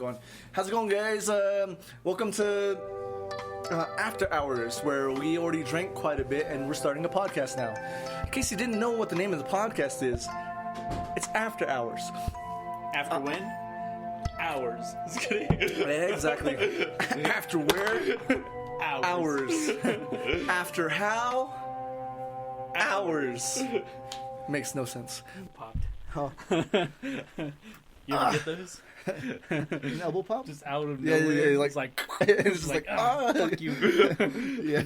going. How's it going, guys? Welcome to After Hours, where we already drank quite a bit and we're starting a podcast now. In case you didn't know what the name of the podcast is, it's After Hours. After when? Hours. Just kidding. Exactly. After where? Hours. After how? Hours. Makes no sense. Popped. Oh. You ever get those? An elbow pop? Just out of Yeah, nowhere. yeah, It's like, it's just like, fuck you. Yeah,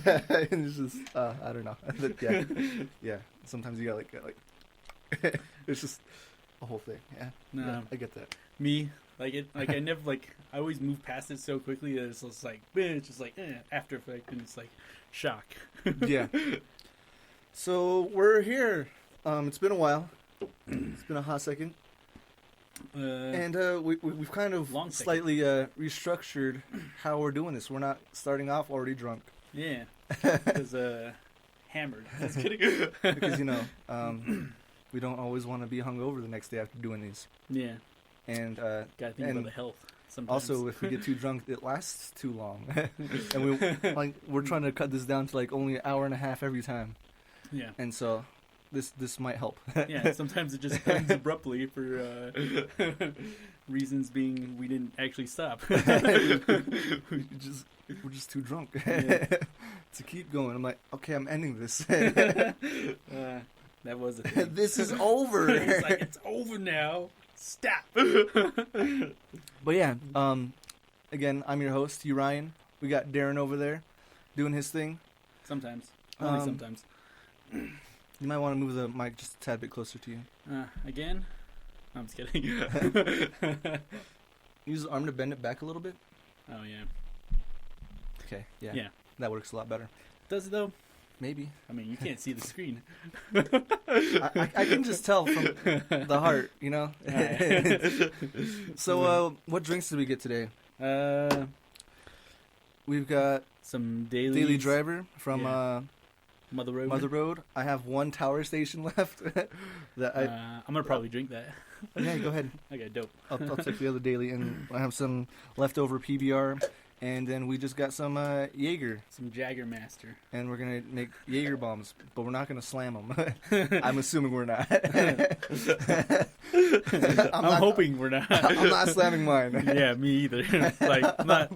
and it's just, I don't know. Yeah. Sometimes you gotta like, it's just a whole thing. Yeah, No. yeah, I get that. Me, I never, I always move past it so quickly that it's just like, it's just like, after effect, and it's like, shock. Yeah. So we're here. It's been a while. It's been a hot second. And we've kind of Long slightly restructured how we're doing this. We're not starting off already drunk. Yeah. Because, hammered. Just kidding. Because, we don't always want to be hungover the next day after doing these. Yeah. And Gotta think about the health sometimes. also, if we get too drunk, it lasts too long. And we're trying to cut this down to only an hour and a half every time. Yeah. And so this might help. Yeah, sometimes it just ends abruptly for reasons being we didn't actually stop. We're just too drunk to keep going. I'm like, okay, I'm ending this. That was a thing. This is over. It's like, it's over now. Stop. But yeah, again, I'm your host, Ryan. We got Darren over there doing his thing. Sometimes. Only sometimes. You might want to move the mic just a tad bit closer to you. Again? I'm just kidding. Use the arm to bend it back a little bit. Oh, yeah. Okay, yeah. Yeah. That works a lot better. Does it, though? Maybe. I mean, you can't see the screen. I can just tell from the heart, So, what drinks did we get today? We've got some Daily Driver from Mother Road. Mother Road. I have one Tower Station left. That I'm going to probably drink that. Yeah, go ahead. Okay, dope. I'll take the other Daily, and I have some leftover PBR. And then we just got some Jaeger. Some Jaggermaster. And we're going to make Jaeger bombs, but we're not going to slam them. I'm assuming we're not. I'm hoping we're not. I'm not slamming mine. Yeah, me either. I'm not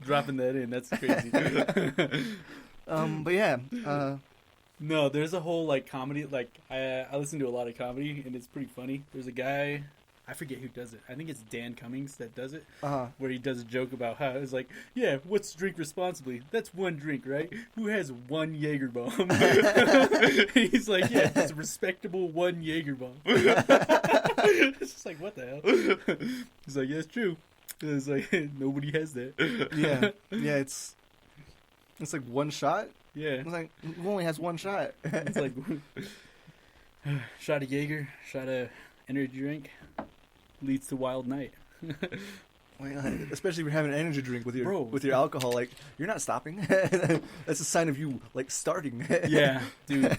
dropping that in. That's crazy. But yeah. No, there's a whole, comedy. I listen to a lot of comedy, and it's pretty funny. There's a guy... I forget who does it. I think it's Dan Cummings that does it. Where he does a joke about how it's like, yeah, what's drink responsibly? That's one drink, right? Who has one Jaeger bomb? He's like, yeah, it's a respectable one Jaeger bomb. It's just like, what the hell? He's like, yeah, it's true. It's like, nobody has that. Yeah, it's like one shot. Yeah. It's like, who only has one shot? It's like, shot of Jaeger, shot of energy drink. Leads to wild night. Especially if you're having an energy drink with your alcohol, you're not stopping. That's a sign of you starting. Yeah, dude.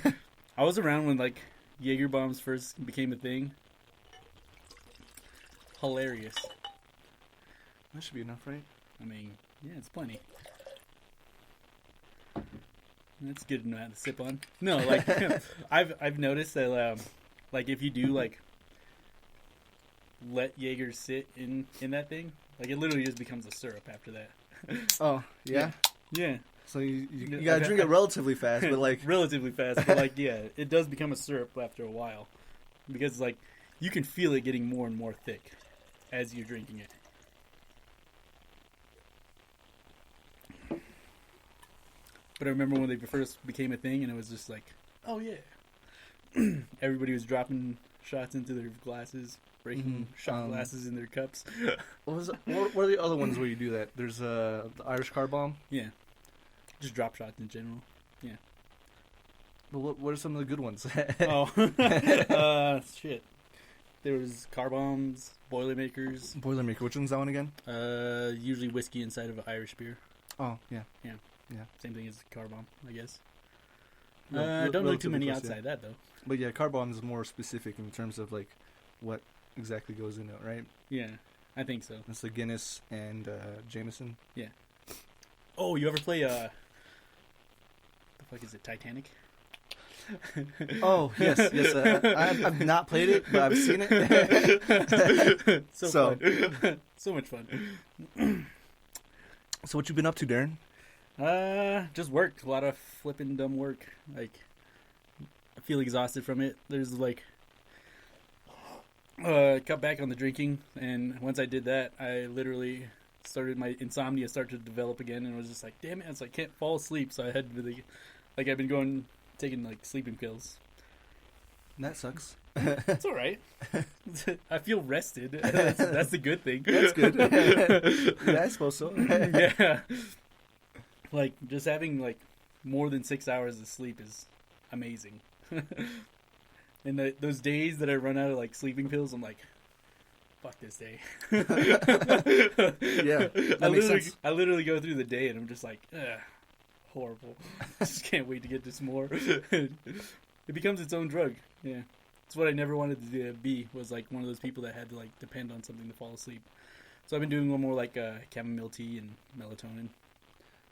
I was around when Jaeger bombs first became a thing. Hilarious. That should be enough, right? I mean, yeah, it's plenty. That's good enough to sip on. No, I've noticed that if you do let Jaeger sit in that thing, it literally just becomes a syrup after that. Oh, yeah? Yeah. So you gotta drink it relatively fast, but relatively fast, but yeah, it does become a syrup after a while. Because you can feel it getting more and more thick as you're drinking it. But I remember when they first became a thing and it was just oh yeah. Everybody was dropping shots into their glasses. Breaking shot glasses in their cups. What are the other ones where you do that? There's the Irish car bomb. Yeah, just drop shots in general. Yeah. But what are some of the good ones? Shit. There was car bombs, Boilermakers. Boilermaker. Which one's that one again? Usually whiskey inside of an Irish beer. Oh yeah. Yeah. Same thing as car bomb, I guess. No, don't know too many outside that though. But yeah, car bomb is more specific in terms of what exactly goes in it, right? Yeah. I think so. It's the Guinness and Jameson. Yeah. Oh, you ever play the fuck is it, Titanic? Oh yes, yes. I've not played it, but I've seen it. So fun. So much fun. So what you been up to, Darren? Just work. A lot of flipping dumb work. Like, I feel exhausted from it. There's like, cut back on the drinking, and once I did that, I literally started my insomnia started to develop again, and was just like, damn it, I can't fall asleep. So I had to like I've been taking like sleeping pills. That sucks. It's all right. I feel rested. That's the good thing. That's good. Yeah, I suppose so. Yeah. Like, just having, like, more than 6 hours of sleep is amazing. And those days that I run out of, like, sleeping pills, I'm like, fuck this day. Yeah, that makes sense. I literally go through the day and I'm just like, ugh, horrible. I just can't wait to get this more. It becomes its own drug. Yeah. It's what I never wanted to be, was, like, one of those people that had to, like, depend on something to fall asleep. So I've been doing one more, like, chamomile tea and melatonin.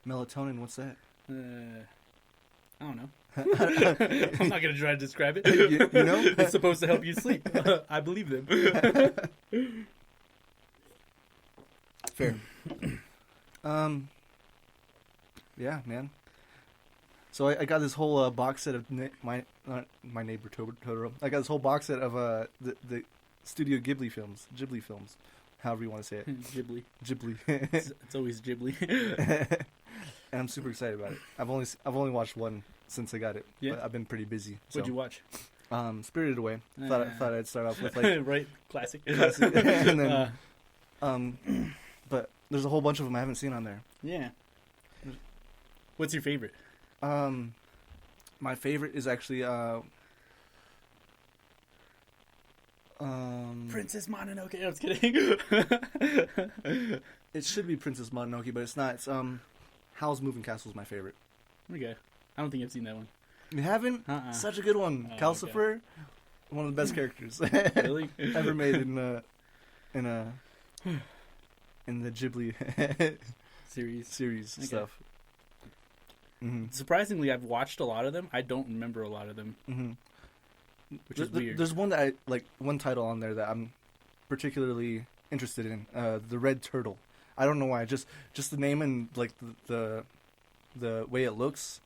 Melatonin, what's that? I don't know. I'm not going to try to describe it. You know? It's supposed to help you sleep. I believe them. Fair. Yeah, man. So I got this whole box set of my neighbor Totoro. I got this whole box set of the Studio Ghibli films, however you want to say it. Ghibli. It's always Ghibli. And I'm super excited about it. I've only watched one since I got it. Yeah. But I've been pretty busy. So. What'd you watch? Spirited Away. Thought I'd start off with like right, classic. and then but there's a whole bunch of them I haven't seen on there. Yeah. What's your favorite? My favorite is actually Princess Mononoke. I was kidding. It should be Princess Mononoke, but it's not. It's Howl's Moving Castle is my favorite. Okay. I don't think I've seen that one. You haven't? Such a good one. Oh, Calcifer, one of the best characters Really? ever made in the Ghibli series Okay. stuff. Mm-hmm. Surprisingly, I've watched a lot of them. I don't remember a lot of them, which is weird. There's one that I like. One title on there that I'm particularly interested in. The Red Turtle. I don't know why. Just the name and like the way it looks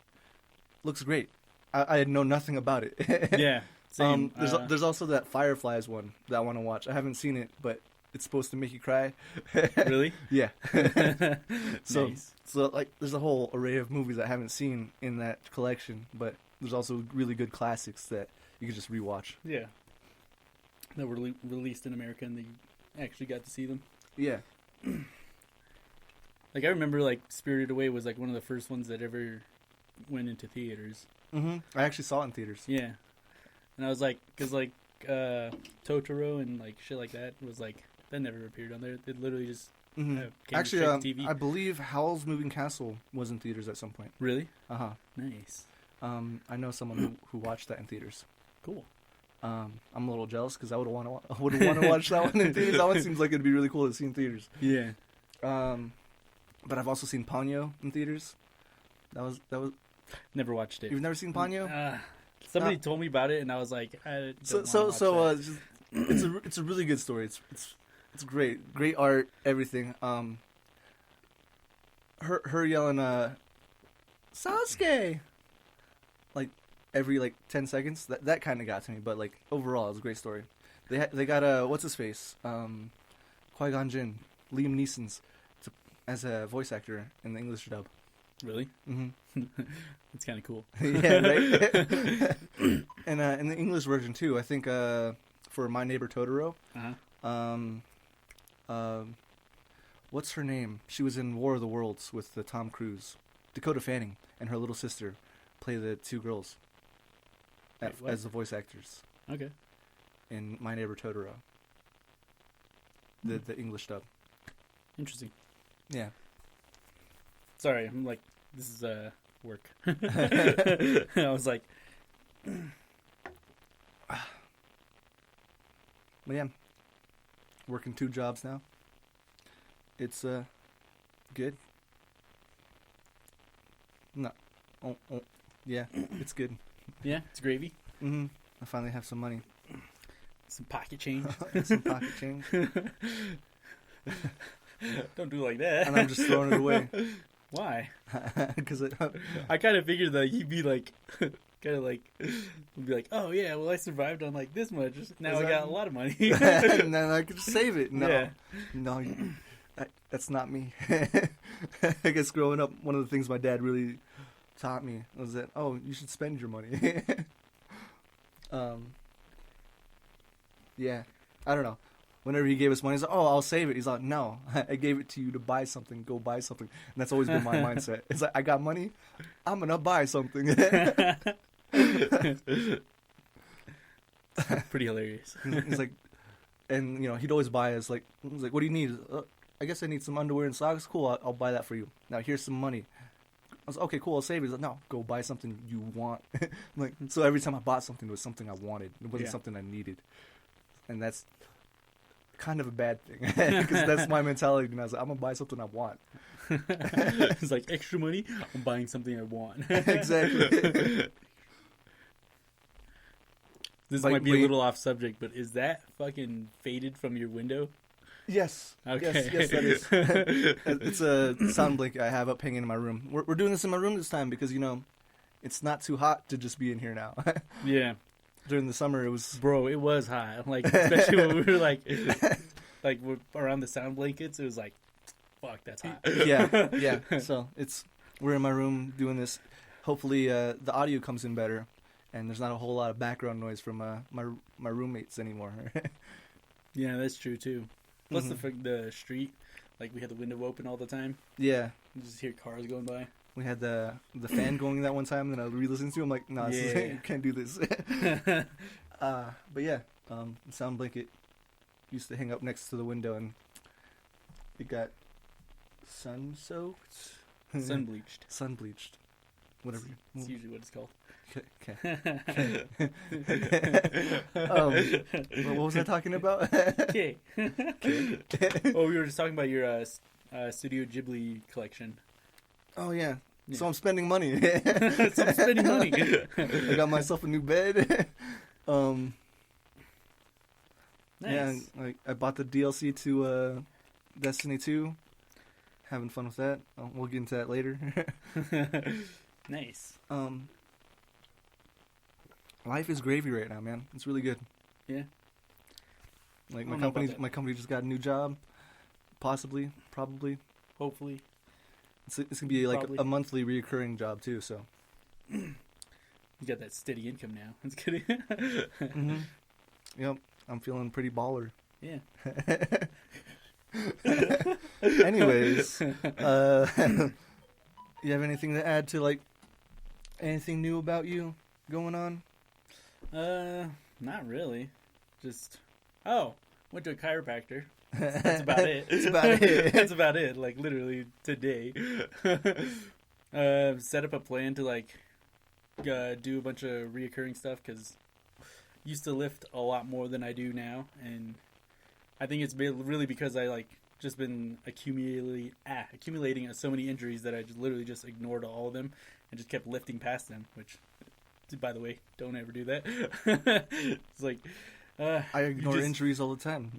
great. I know nothing about it. Yeah. Same. There's also that Fireflies one that I want to watch. I haven't seen it, but it's supposed to make you cry. Really? Yeah. So Nice. so like there's a whole array of movies I haven't seen in that collection, but there's also really good classics that you can just rewatch. Yeah. That were released in America and they actually got to see them. Yeah. Like, I remember, like, Spirited Away was, like, one of the first ones that ever went into theaters. I actually saw it in theaters. Yeah. And I was like, because, like, Totoro and, like, shit like that was, like, that never appeared on there. It literally just came Actually, straight to TV. I believe Howl's Moving Castle was in theaters at some point. Really? Nice. Nice. I know someone who watched that in theaters. Cool. I'm a little jealous because I would want to watch that one in theaters. That one seems like it'd be really cool to see in theaters. Yeah. But I've also seen Ponyo in theaters. That was. Never watched it. You've never seen Ponyo? Somebody told me about it, and I was like, I don't it's a really good story. It's great art, everything. Her yelling Sasuke like every like 10 seconds. That kind of got to me, but like overall, it was a great story. They got what's his face, Qui-Gon Jinn, Liam Neeson's as a voice actor in the English dub. Really? Mm-hmm. It's kind of cool. Yeah, right. And in the English version too, I think for My Neighbor Totoro. What's her name? She was in War of the Worlds with Tom Cruise. Dakota Fanning and her little sister play the two girls as the voice actors. Okay. In My Neighbor Totoro. The English dub. Interesting. Yeah. Sorry, I'm like, this is work. I was like, but yeah, working 2 jobs now. It's good. No. Yeah, it's good. Yeah, it's gravy. Mm-hmm. I finally have some money. Some pocket change. Some pocket change. Don't do like that. And I'm just throwing it away. Why? Because I kind of figured that you'd be like, oh yeah, well I survived on like this much. Now I got a lot of money. and then I could just save it. No, yeah. no, that's not me. I guess growing up, one of the things my dad really taught me was that, oh, you should spend your money. Yeah, I don't know. Whenever he gave us money, he's like, oh, I'll save it. He's like, no, I gave it to you to buy something. Go buy something. And that's always been my mindset. It's like, I got money, I'm going to buy something. Pretty hilarious. He's like, and, you know, he'd always buy us, like, he's like, what do you need? I guess I need some underwear and socks. Cool, I'll buy that for you. Now, here's some money. I was like, okay, cool, I'll save it. He's like, no, go buy something you want. Like, so every time I bought something, it was something I wanted. It wasn't something I needed. And that's kind of a bad thing. Because that's my mentality. And I was like, I'm going to buy something I want. It's like, extra money, I'm buying something I want. Exactly. This might be a little off subject, but is that fucking faded from your window? Yes. Okay. Yes, that is. It's a sound blanket I have up hanging in my room. We're doing this in my room this time because, you know, it's not too hot to just be in here now. Yeah. During the summer, it was... Bro, it was hot. Like, especially when we were, like around the sound blankets, it was like, fuck, that's hot. Yeah. So, we're in my room doing this. Hopefully, the audio comes in better, and there's not a whole lot of background noise from my roommates anymore. Yeah, that's true, too. Plus the street, like, we had the window open all the time. Yeah. You just hear cars going by. We had the fan going that one time, and then I re-listened to it. I'm like, nah, you can't do this. But yeah, the sound blanket used to hang up next to the window, and it got sun-soaked? Sun-bleached. Sun-bleached. Whatever. It's usually what it's called. Okay. What was I talking about? Okay. Oh, we were just talking about your Studio Ghibli collection. Oh, yeah. So I'm spending money. I got myself a new bed. Nice. Yeah, like I bought the DLC to Destiny 2. Having fun with that. We'll get into that later. Nice. Life is gravy right now, man. It's really good. Yeah. Like my company just got a new job. Possibly, probably, hopefully. It's gonna be like a monthly reoccurring job too. So you got that steady income now. That's good. Mm-hmm. Yep, I'm feeling pretty baller. Yeah. Anyways, you have anything to add to like anything new about you going on? Not really. Just went to a chiropractor. That's about it. That's about it. Like literally today. Set up a plan to like do a bunch of reoccurring stuff because used to lift a lot more than I do now, and I think it's really because I like just been accumulating so many injuries that I just literally just ignored all of them and just kept lifting past them. Which, by the way, don't ever do that. It's like. I ignore injuries all the time.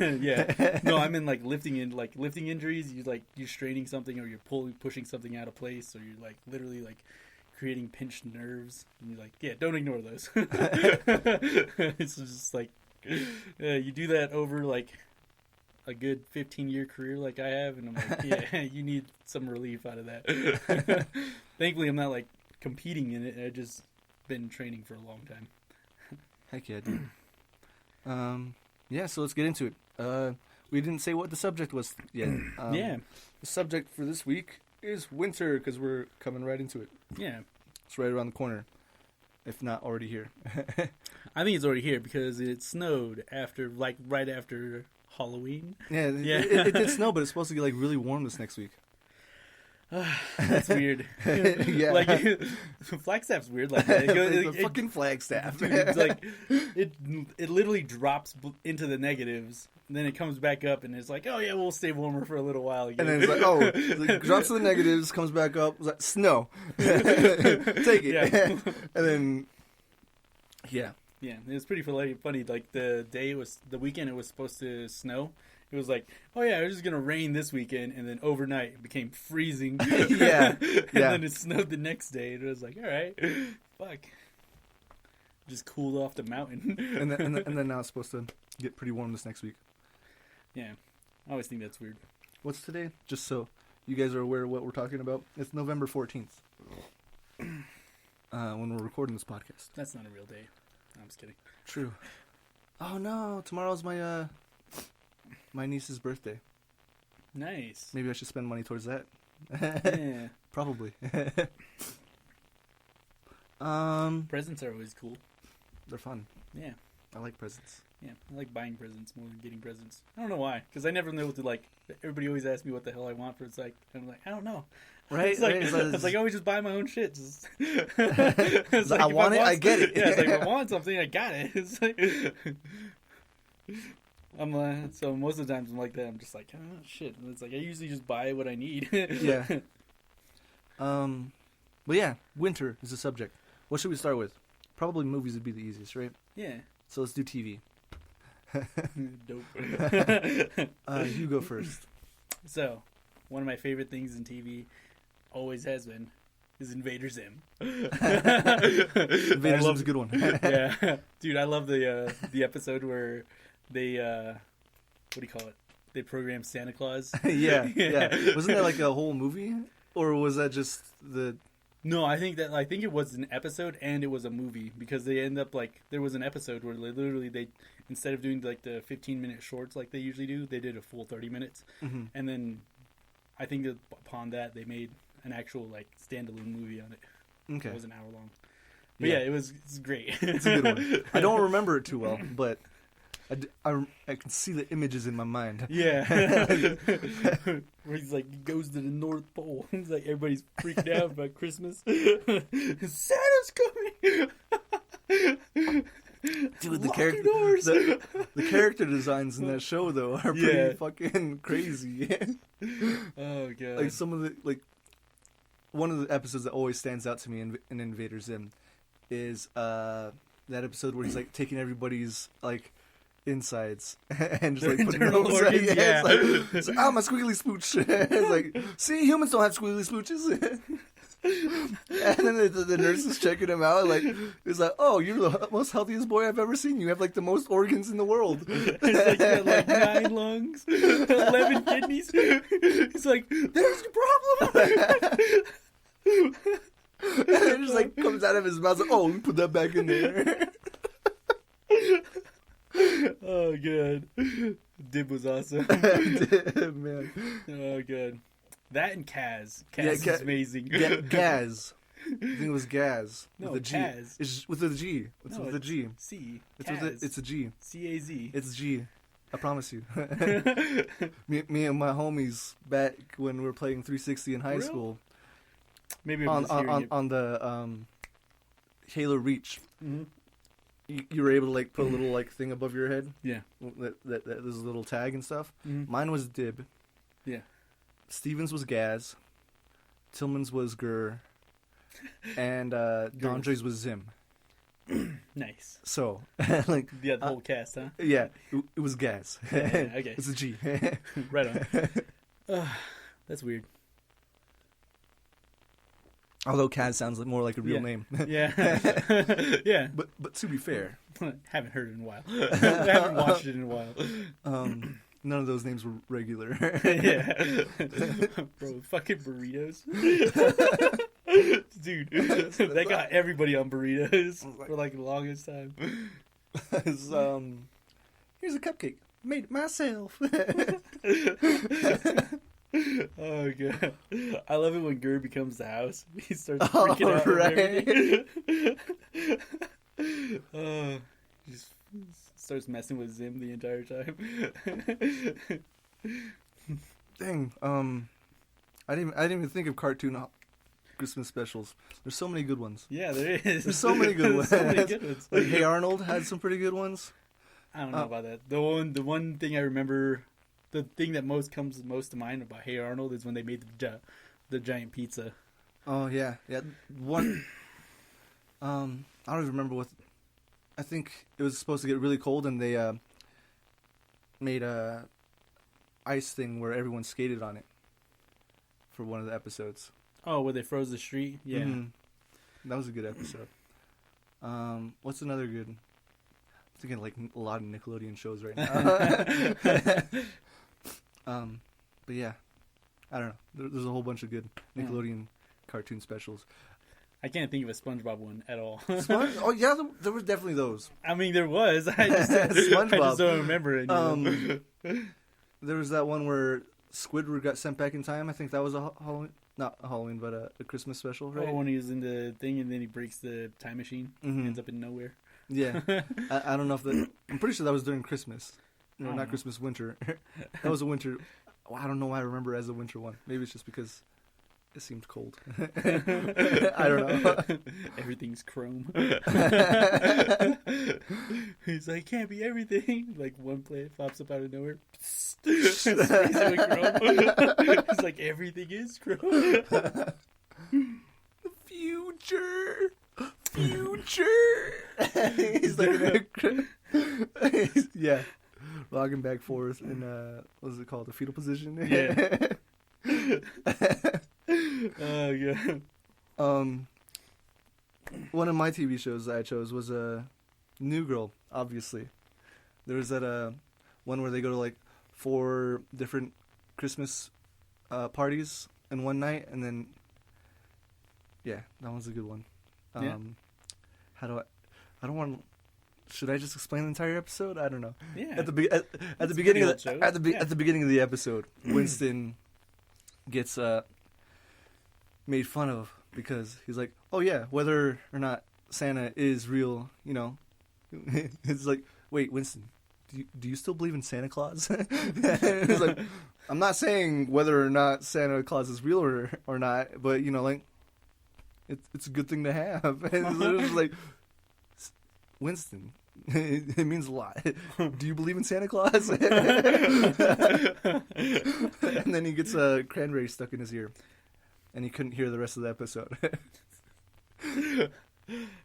Yeah, no, I mean like lifting injuries. You're straining something, or you're pushing something out of place, or you're like literally like creating pinched nerves. And you're like, yeah, don't ignore those. It's just like you do that over like a good 15-year career like I have, and I'm like, yeah, you need some relief out of that. Thankfully, I'm not like competing in it. I've just been training for a long time. Heck yeah, dude. Yeah, so let's get into it. We didn't say what the subject was yet. Yeah. The subject for this week is winter, because we're coming right into it. Yeah. It's right around the corner, if not already here. I think it's already here because it snowed right after Halloween. Yeah, it did snow, but it's supposed to get like really warm this next week. That's weird. Yeah. Like Flagstaff's weird like that. The fucking Flagstaff. Dude, it's like it literally drops into the negatives, and then it comes back up, and it's like, oh yeah, we'll stay warmer for a little while again. And then it's like, oh, it drops to the negatives, comes back up, it's like, snow. Take it. Yeah. And then, yeah. Yeah, it was pretty funny. Like the weekend it was supposed to snow. It was like, oh yeah, it was just gonna rain this weekend, and then overnight it became freezing. Yeah. And then it snowed the next day, and it was like, all right, fuck, just cooled off the mountain. and then now it's supposed to get pretty warm this next week. Yeah, I always think that's weird. What's today? Just so you guys are aware of what we're talking about. It's November 14th. When we're recording this podcast. That's not a real day. I'm just kidding. True. Oh no, tomorrow's my my niece's birthday. Nice. Maybe I should spend money towards that. Yeah. Probably. Presents are always cool. They're fun. Yeah. I like presents. Yeah, I like buying presents more than getting presents. I don't know why, because I never know what to like. Everybody always asks me what the hell I want for it's like. I'm like, I don't know. Right? It's like, right. it's like I always just buy my own shit. Just it's like, I want it, I get it. Yeah, it's like if I want something, I got it. It's like so most of the times I'm like that. I'm just like, oh shit. And it's like I usually just buy what I need. Yeah. But yeah, winter is the subject. What should we start with? Probably movies would be the easiest, right? Yeah. So let's do TV. Dope. You go first. So, one of my favorite things in TV, always has been, is Invader Zim. Invader Zim's a good one. Yeah, dude, I love the episode where they what do you call it? They program Santa Claus. Yeah. Wasn't that like a whole movie, or was that just the? No, I think it was an episode and it was a movie because they end up like there was an episode where they instead of doing like the 15-minute shorts like they usually do, they did a full 30 minutes, and then I think that upon that they made an actual like standalone movie on it. Okay, it was an hour long. But yeah, it's great. It's a good one. I don't remember it too well, but I can see the images in my mind. Yeah. Where he's like, he goes to the North Pole. He's like, everybody's freaking out about Christmas. Santa's coming! Dude, the character designs in that show, though, are pretty fucking crazy. Oh, God. Like, some of the, like, one of the episodes that always stands out to me in Invader Zim is that episode where he's, like, taking everybody's, like, insides and just like putting internal those organs, it's like, my squiggly smooch. It's like, see, humans don't have squiggly smooches. And then the nurse is checking him out, like, it's like, oh, you're the most healthiest boy I've ever seen. You have like the most organs in the world. It's like you got like 9 lungs, 11 kidneys. He's like, there's your problem. And it just like comes out of his mouth, like, oh, let me put that back in there. Oh, good. Dib was awesome. Man. Oh, good. That and Kaz. Kaz is amazing. Gaz. I think it was Gaz. No, with a G. Kaz. It's with a G. It's with a G. C. It's a G. C-A-Z. It's G. I promise you. me and my homies back when we were playing 360 in high school. Maybe on the Halo Reach. Mm-hmm. You were able to like put a little like thing above your head. Yeah. That there's a little tag and stuff. Mm-hmm. Mine was Dib. Yeah. Stevens was Gaz. Tillman's was Gurr. And Dondre's was Zim. Nice. So, like... Yeah, the whole cast, huh? Yeah, it was Gaz. Yeah, okay. It's a G. Right on. That's weird. Although Kaz sounds like more like a real name. Yeah. Yeah. But to be fair... Haven't heard it in a while. I haven't watched it in a while. None of those names were regular. Yeah. Bro, fucking burritos. Dude, they got everybody on burritos for like the longest time. Here's a cupcake. Made it myself. Oh, God. I love it when Gurr becomes the house. He starts freaking out. Right. He just starts messing with Zim the entire time. Dang. I didn't even think of cartoon Christmas specials. There's so many good ones. Yeah, there is. There's so many good ones. So many good ones. Like Hey Arnold had some pretty good ones. I don't know about that. The one thing I remember, the thing that comes most to mind about Hey Arnold is when they made the giant pizza. Oh yeah. One. I don't even remember what. I think it was supposed to get really cold, and they made a ice thing where everyone skated on it for one of the episodes. Oh, where they froze the street? Yeah. Mm-hmm. That was a good episode. What's another good? I'm thinking like a lot of Nickelodeon shows right now. But yeah, I don't know. There's a whole bunch of good Nickelodeon cartoon specials. I can't think of a SpongeBob one at all. Oh yeah, there were definitely those. I mean, there was. I just don't remember it. There was that one where Squidward got sent back in time. I think that was not a Halloween, but a Christmas special, right? Oh, when he was in the thing and then he breaks the time machine, and ends up in nowhere. Yeah, I don't know if that. I'm pretty sure that was during Christmas. No, not Christmas, winter. That was a winter. I don't know why I remember it as a winter one. Maybe it's just because it seemed cold. I don't know. Everything's chrome. He's like, can't be everything. Like one planet pops up out of nowhere. Sprays it with chrome. It's like everything is chrome. The future. He's like, yeah, logging back forth in what is it called? The fetal position. Yeah. Yeah. One of my TV shows that I chose was New Girl. Obviously, there was that one where they go to like 4 different Christmas parties in one night, and then that one's a good one. How do I don't want. Should I just explain the entire episode? I don't know. Yeah. At the beginning of the beginning of the episode, Winston gets made fun of because he's like, "Oh yeah, whether or not Santa is real, you know." It's like, "Wait, Winston, do you still believe in Santa Claus?" He's like, "I'm not saying whether or not Santa Claus is real or not, but you know, like, it's a good thing to have." And it was like, Winston, it means a lot. Do you believe in Santa Claus? And then he gets a cranberry stuck in his ear, and he couldn't hear the rest of the episode.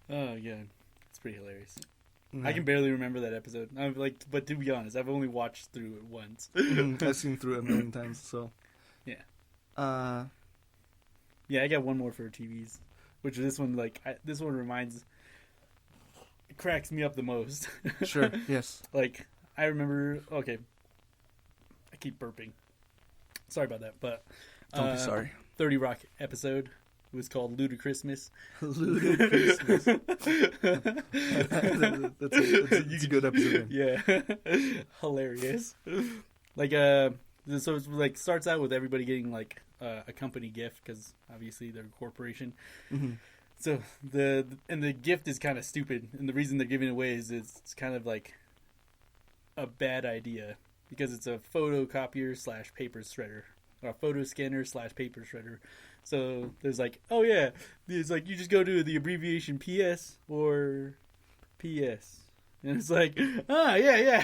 Oh yeah, it's pretty hilarious. I can barely remember that episode. I'm like, but to be honest, I've only watched through it once. I've seen through it a million times. So yeah, yeah. I got one more for TVs, which this one this one reminds. It cracks me up the most. Sure. Yes. Like I remember. Okay, I keep burping. Sorry about that, but don't be sorry. 30 Rock episode. It was called Ludachristmas. Ludachristmas. That's a good episode. Yeah. Hilarious. Like, so it's like starts out with everybody getting like a company gift because obviously they're a corporation. Mm-hmm. So the gift is kind of stupid, and the reason they're giving it away is it's kind of like a bad idea because it's a photocopier / paper shredder or a photo scanner / paper shredder. So there's like, oh yeah, it's like you just go to the abbreviation PS or PS. And it's like, yeah.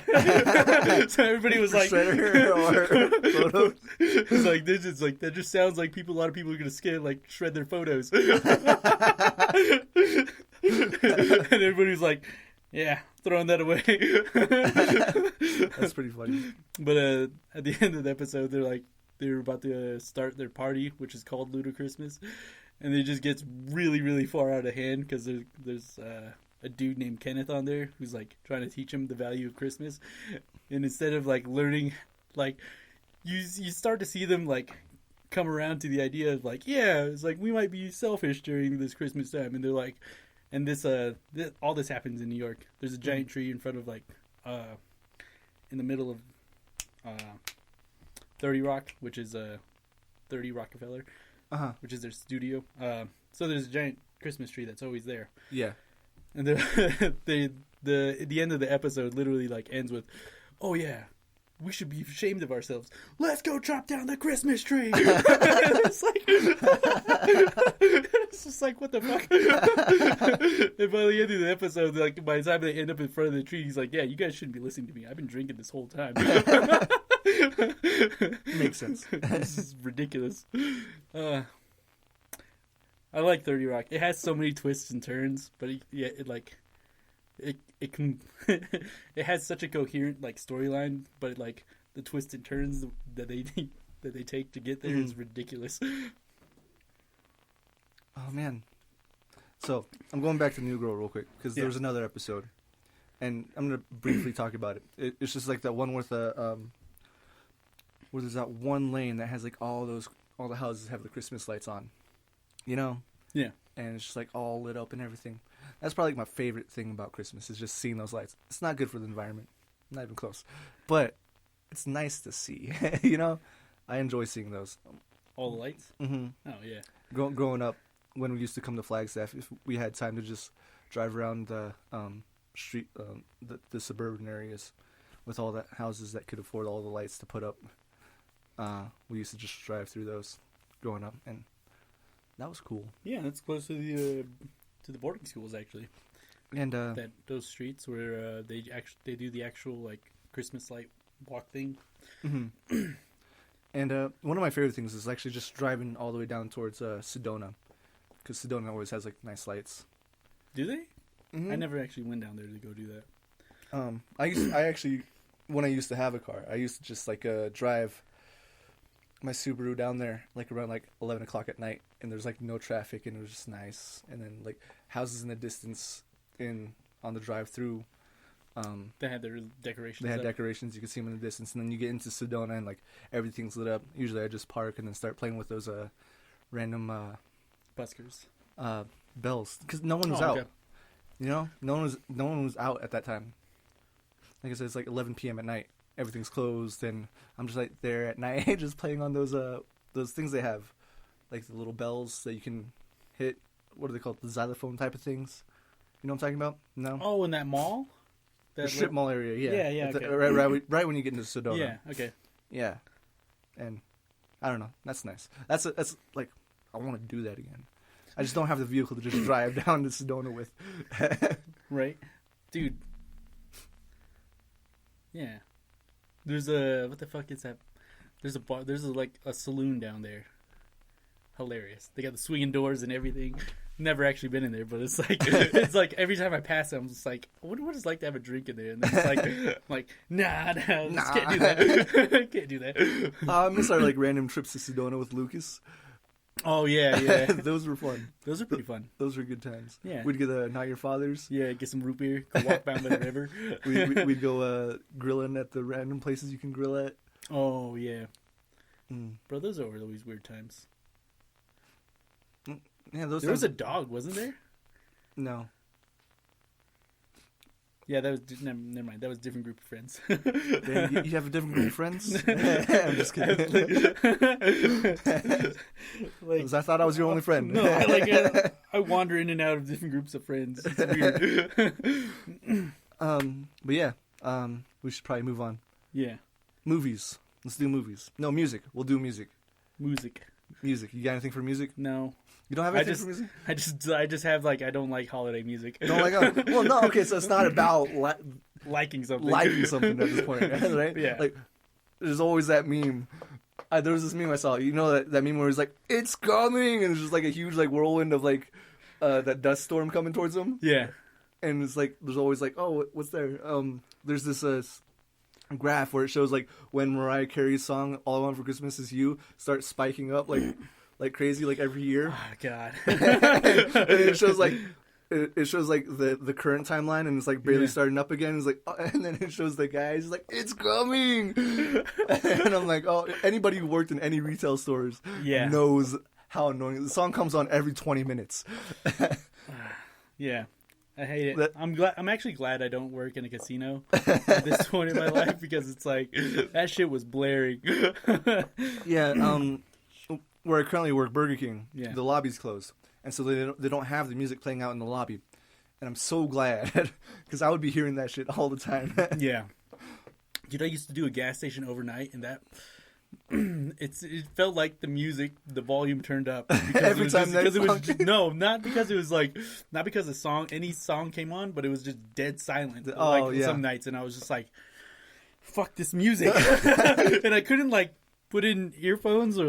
So everybody was like, shredder or photo. It's like that just sounds like a lot of people are gonna shred their photos. And everybody's like, yeah, throwing that away. That's pretty funny. But at the end of the episode, they're about to start their party, which is called Ludachristmas, and it just gets really, really far out of hand because there's a dude named Kenneth on there who's like trying to teach him the value of Christmas, and instead of like learning, like you start to see them like come around to the idea of like, yeah, it's like we might be selfish during this Christmas time, and they're like, and all this happens in New York. There's a giant tree in front of like in the middle of 30 Rock, which is 30 Rockefeller, which is their studio. So there's a giant Christmas tree that's always there. Yeah. And the end of the episode literally like ends with, oh yeah, we should be ashamed of ourselves. Let's go chop down the Christmas tree. It's like, it's just like, what the fuck? And by the end of the episode, like, by the time they end up in front of the tree, he's like, yeah, you guys shouldn't be listening to me. I've been drinking this whole time. Makes sense. This is ridiculous. I like 30 Rock. It has so many twists and turns, but it can it has such a coherent like storyline, but like the twists and turns that they take to get there is ridiculous. Oh man. So I'm going back to New Girl real quick because there was another episode, and I'm gonna briefly talk about it. It's just like that one with the where there's that one lane that has like all the houses have the Christmas lights on, you know? Yeah. And it's just like all lit up and everything. That's probably like my favorite thing about Christmas is just seeing those lights. It's not good for the environment, not even close, but it's nice to see. You know, I enjoy seeing those. All the lights. Mm-hmm. Oh yeah. Growing up, when we used to come to Flagstaff, if we had time to just drive around the street, the suburban areas, with all the houses that could afford all the lights to put up, we used to just drive through those growing up, and that was cool. Yeah, that's close to the boarding schools actually. And those streets where they do the actual like Christmas light walk thing. Mm-hmm. And one of my favorite things is actually just driving all the way down towards Sedona, because Sedona always has like nice lights. Do they? Mm-hmm. I never actually went down there to go do that. When I used to have a car, I used to just like drive my Subaru down there like around like 11 o'clock at night, and there's like no traffic, and it was just nice. And then like houses in the distance on the drive through. They had their decorations. They had decorations. You could see them in the distance, and then you get into Sedona, and like everything's lit up. Usually, I just park and then start playing with those random buskers, bells, because no one was out. Okay. You know, no one was out at that time. Like I said, it's like 11 p.m. at night. Everything's closed, and I'm just like there at night, just playing on those things they have, like the little bells that you can hit. What are they called? The xylophone type of things. You know what I'm talking about? No. Oh, in that mall. The strip mall area, yeah. Yeah, okay. Right when you get into Sedona. Yeah, okay. Yeah. And I don't know. That's nice. That's like, I want to do that again. I just don't have the vehicle to just drive down to Sedona with. Right? Dude. Yeah. There's what the fuck is that? There's a bar, there's a saloon down there. Hilarious. They got the swinging doors and everything. Never actually been in there, but it's like every time I pass it, I'm just like, I wonder what it's like to have a drink in there. And then it's like, I'm like, nah, just can't do that. Can't do that. I miss our like random trips to Sedona with Lucas. Oh yeah. Those were fun. Those are pretty fun. Those were good times. Yeah. We'd get Not Your Father's. Yeah, get some root beer, go walk down by the river. We'd go grilling at the random places you can grill at. Oh yeah. Bro, those are always weird times. Yeah, there was a dog, wasn't there? No. Yeah, that was never mind. That was a different group of friends. You have a different group of friends? I'm just kidding. I thought I was your only friend. No, I wander in and out of different groups of friends. It's weird. But yeah, we should probably move on. Yeah. Movies. Let's do movies. No, music. We'll do music. Music. You got anything for music? No. You don't have anything for music? I just have I don't like holiday music. You don't like well, no, okay, so it's not about liking something. Liking something at this point, right? Yeah. Like, there's always that meme. There was this meme I saw. You know that meme where it's like, it's coming, and it's just like a huge like whirlwind of like that dust storm coming towards them. Yeah. And it's like there's always like, oh, what's there? There's this graph where it shows like when Mariah Carey's song "All I Want for Christmas Is You" starts spiking up like crazy like every year. Oh God. And it shows like the current timeline, and it's like barely starting up again. It's like, and then it shows the guys like, it's coming. And I'm like, oh, anybody who worked in any retail stores knows how annoying the song comes on every 20 minutes. Yeah. I hate it. I'm actually glad I don't work in a casino at this point in my life, because it's like that shit was blaring. Yeah, where I currently work, Burger King, the lobby's closed, and so they don't have the music playing out in the lobby, and I'm so glad, because I would be hearing that shit all the time. Yeah, Dude, I used to do a gas station overnight, and that it felt like the music, the volume turned up Every time because it was just, no, not because it was like not because any song came on, but it was just dead silent. Some nights, and I was just like, "Fuck this music," and I couldn't like put in earphones or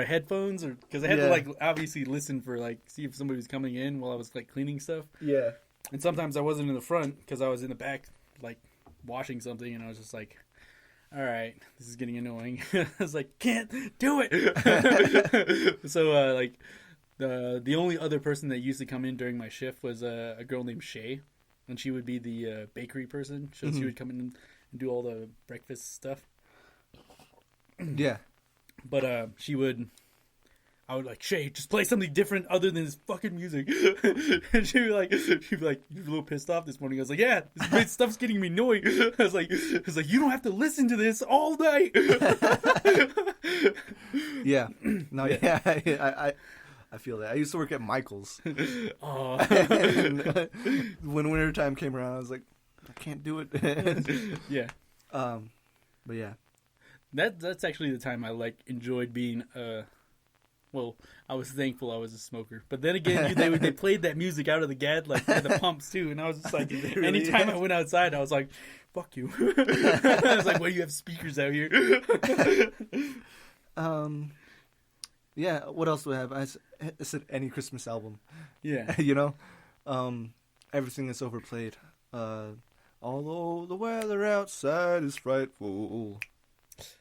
headphones because I had to like obviously listen for like see if somebody was coming in while I was like cleaning stuff. Yeah, and sometimes I wasn't in the front because I was in the back like washing something, and I was just like, all right, this is getting annoying. I was like, can't do it. So like the only other person that used to come in during my shift was a girl named Shay, and she would be the bakery person. So she would come in and do all the breakfast stuff. Yeah, but I would like, Shay, just play something different other than this fucking music. And she'd be like, you're a little pissed off this morning. I was like, yeah, this stuff's getting me annoying. I was like, you don't have to listen to this all night. Yeah, no, yeah, I feel that. I used to work at Michael's. Oh. And, when winter time came around, I was like, I can't do it. Yeah. But yeah, that's actually the time I like enjoyed being well, I was thankful I was a smoker, but then again, they played that music out of the the pumps too, and I was just like, really anytime I went outside, I was like, "Fuck you!" I was like, "Why do you have speakers out here?" Yeah. What else do I have? I said any Christmas album. Yeah. You know, everything that's overplayed. Although the weather outside is frightful.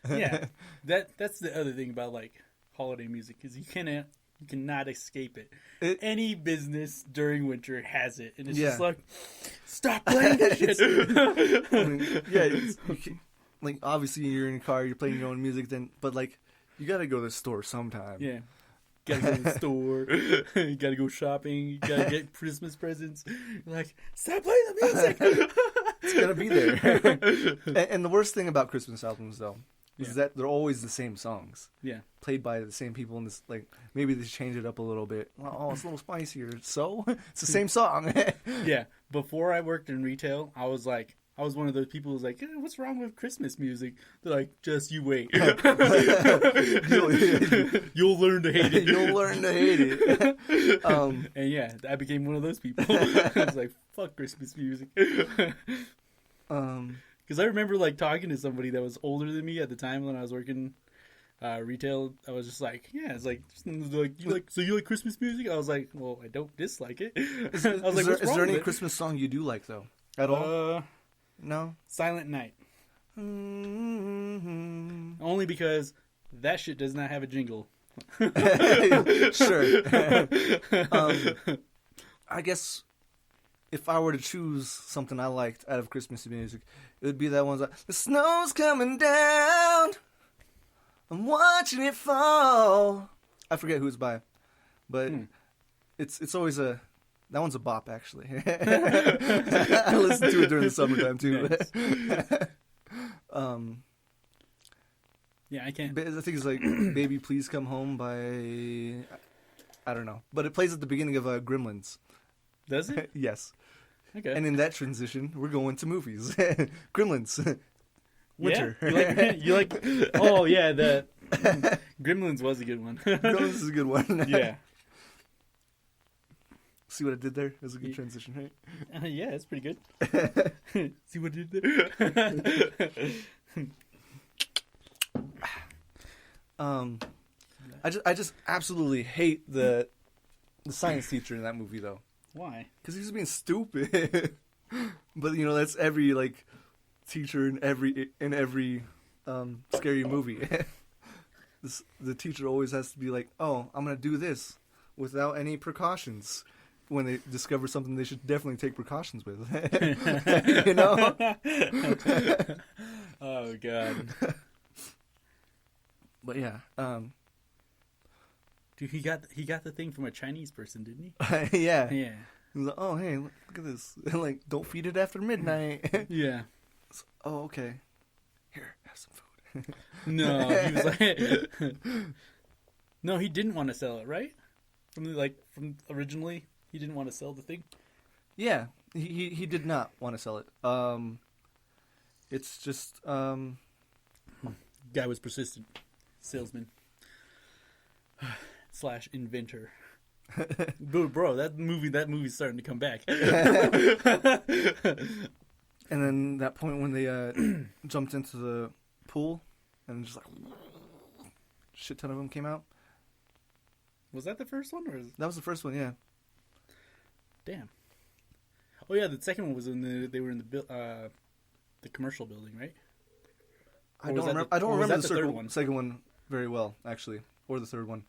Yeah, that's the other thing about like holiday music is you cannot escape it. Any business during winter has it, and it's just like, stop playing that shit. Like obviously you're in a car, you're playing your own music, but like you gotta go to the store sometime. Yeah, gotta go to the store. You gotta go shopping. You gotta get Christmas presents. You're like, stop playing the music. It's gonna be there. And the worst thing about Christmas albums though is that they're always the same songs. Yeah. Played by the same people in this, like, maybe they change it up a little bit. Oh, it's a little spicier. So, it's the same song. Yeah. Before I worked in retail, I was one of those people who's like, what's wrong with Christmas music? They're like, just you wait. You'll learn to hate it. You'll learn to hate it. And yeah, I became one of those people. I was like, fuck Christmas music. Because I remember like talking to somebody that was older than me at the time when I was working retail. I was just like, yeah, it's like you like Christmas music? I was like, well, I don't dislike it. Is there any Christmas song you do like though? At all? No. Silent Night. Mm-hmm. Only because that shit does not have a jingle. Sure. I guess if I were to choose something I liked out of Christmas music, it would be that one like, the snow's coming down, I'm watching it fall. I forget who it's by, but it's always that one's a bop actually. I listen to it during the summertime too. Nice. Yeah, I can't. I think it's like "Baby Please Come Home" by I don't know, but it plays at the beginning of Gremlins. Does it? Yes. Okay. And in that transition, we're going to movies. Gremlins. Winter. Yeah, you like oh yeah, the Gremlins was a good one. Gremlins is a good one. Yeah. See what I did there? It was a good transition, right? Yeah, it's pretty good. See what I did there? I just absolutely hate the science teacher in that movie though. Why? Because he was being stupid. But you know that's every like teacher in every scary movie. The teacher always has to be like, "Oh, I'm gonna do this without any precautions." When they discover something, they should definitely take precautions with. You know? Oh God. But yeah, dude, he got the thing from a Chinese person, didn't he? Yeah. Yeah. He's like, oh hey, look at this. Like, don't feed it after midnight. Yeah. Oh okay. Here, have some food. No, he was like, no, he didn't want to sell it, right? From originally, he didn't want to sell the thing. Yeah, he did not want to sell it. It's just Guy was persistent. Salesman. / inventor. Bro, that movie's starting to come back. And then that point when they jumped into the pool and just like shit ton of them came out. Was that the first one, or That was the first one, yeah. damn? Oh yeah, the second one was they were in the commercial building, right? I don't remember the second one very well, actually, or the third one.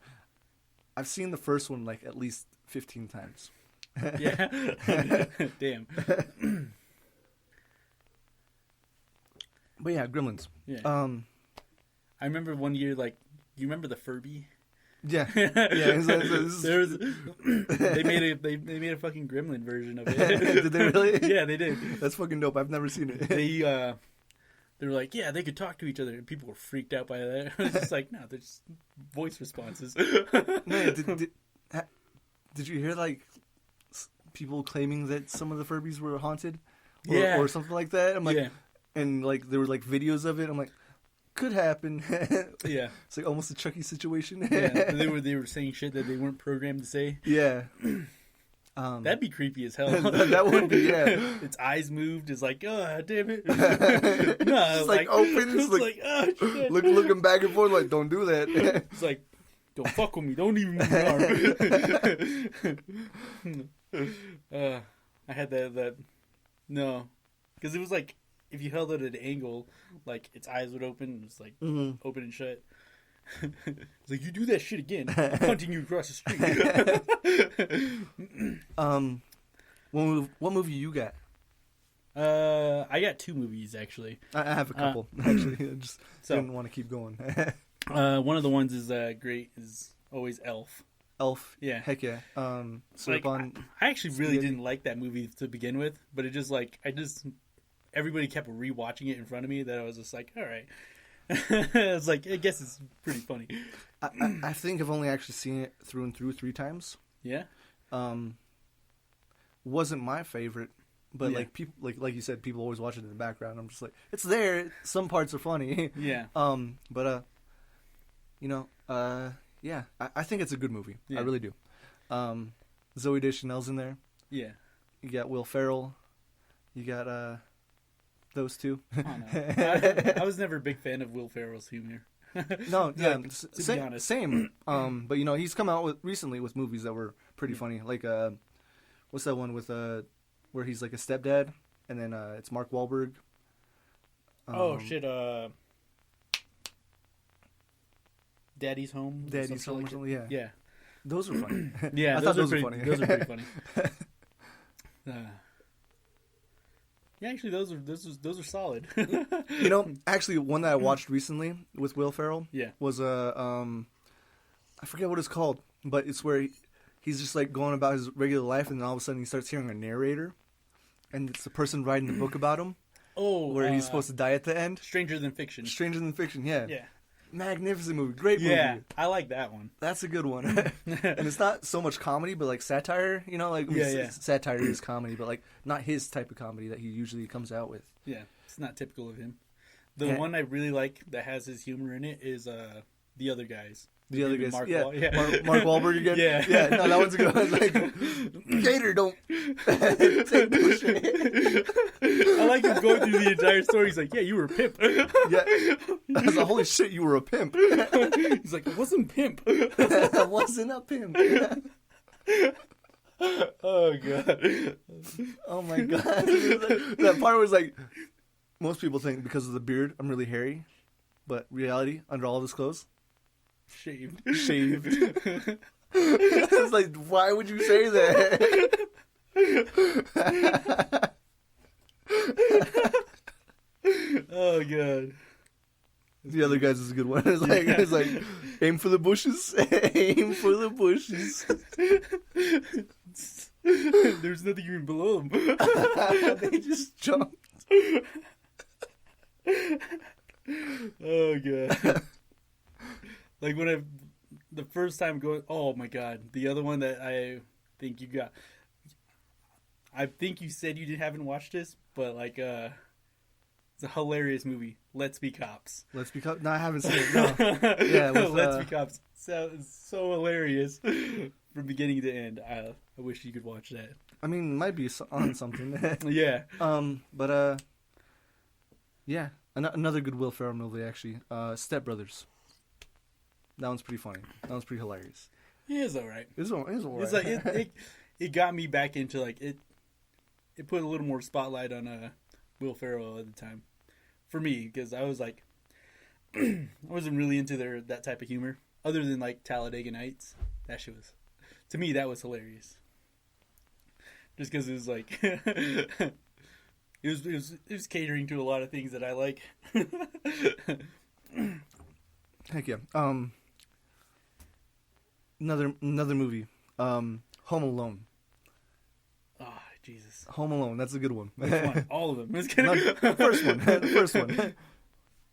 I've seen the first one like at least 15 times. Yeah. Damn. But yeah, Gremlins. Yeah. I remember one year, like, you remember the Furby? Yeah. Yeah. They made a fucking Gremlin version of it. Did they really? Yeah, they did. That's fucking dope. I've never seen it. They were like, yeah, they could talk to each other, and people were freaked out by that. It's just like, no, they're just voice responses. Man, did you hear like people claiming that some of the Furbies were haunted, or something like that? I'm like, yeah. And like there were like videos of it. I'm like, could happen. Yeah, it's like almost a Chucky situation. Yeah, they were saying shit that they weren't programmed to say. Yeah. That'd be creepy as hell. That would be, yeah. Its eyes moved. It's like, oh, damn it. No, it's like open. It's like oh, shit. looking back and forth like, don't do that. It's like, don't fuck with me. Don't even move your arm. I had that. No. Because it was like, if you held it at an angle, like, its eyes would open. It's like, open and shut. It's like, you do that shit again, I'm hunting you across the street. What movie you got? I got 2 movies, actually. I have a couple, actually. I just didn't want to keep going. One of the ones is great, is always Elf. Elf? Yeah. Heck yeah. Like, I actually really didn't like that movie to begin with, but it just, like, everybody kept rewatching it in front of me that I was just like, all right. It's like, I guess it's pretty funny. I think I've only actually seen it through and through 3 times. Yeah. Wasn't my favorite, but like people, like you said, people always watch it in the background. I'm just like, it's there. Some parts are funny. Yeah. But yeah, I think it's a good movie. Yeah. I really do. Zooey Deschanel's in there. Yeah. You got Will Ferrell. You got those two. Oh, no. I was never a big fan of Will Ferrell's humor. No, yeah, like, to be honest. Same. But he's come out recently with movies that were pretty funny. Like, what's that one with where he's like a stepdad, and then it's Mark Wahlberg. Oh shit! Daddy's Home. Daddy's Home or something. Yeah. Yeah. Those were funny. Yeah, I thought those were funny. Those are pretty funny. Yeah, actually, those are solid. Actually, one that I watched recently with Will Ferrell, was I forget what it's called, but it's where he's just like going about his regular life, and then all of a sudden he starts hearing a narrator, and it's the person writing the book about him. Oh, where he's supposed to die at the end. Stranger Than Fiction. Stranger Than Fiction, yeah. Yeah. Magnificent movie, great movie. Yeah, I like that one. That's a good one. And it's not so much comedy, but like satire. Satire is comedy, but like not his type of comedy that he usually comes out with. Yeah, it's not typical of him. The one I really like that has his humor in it is The Other Guys. The Other Guys, Mark Mark Wahlberg again. Yeah, no, that one's a good one. Like, Gator, don't take bullshit. I like him going through the entire story. He's like, yeah, you were a pimp. Yeah. I was like, holy shit, you were a pimp. He's like, I wasn't pimp. I wasn't a pimp. Oh, God. Oh, my God. That part was like, most people think because of the beard, I'm really hairy. But reality, under all this clothes, shaved. It's like, why would you say that? Oh, God. The Other Guys is a good one. It's like aim for the bushes. Aim for the bushes. There's nothing even below them. They just jumped. Oh, God. Like when the first time going, oh my God, the other one that I think you got, I think you said you haven't watched this, but like, It's a hilarious movie. Let's Be Cops. Let's Be Cops. No, I haven't seen it. No. Yeah, with, Let's Be Cops. It's so hilarious from beginning to end. I wish you could watch that. I mean, it might be on something. Yeah. But yeah, another good Will Ferrell movie actually. Step Brothers. That one's pretty funny. That one's pretty hilarious. Yeah, it's alright. It's alright. It's like it got me back into like it. It put a little more spotlight on Will Ferrell at the time, for me, because I was like, I wasn't really into that type of humor, other than like Talladega Nights. That shit was, to me, that was hilarious. Just because it was like, it was catering to a lot of things that I like. Heck yeah. Another movie. Home Alone. Oh, Jesus. Home Alone. That's a good one. Which one? All of them. The first one. The first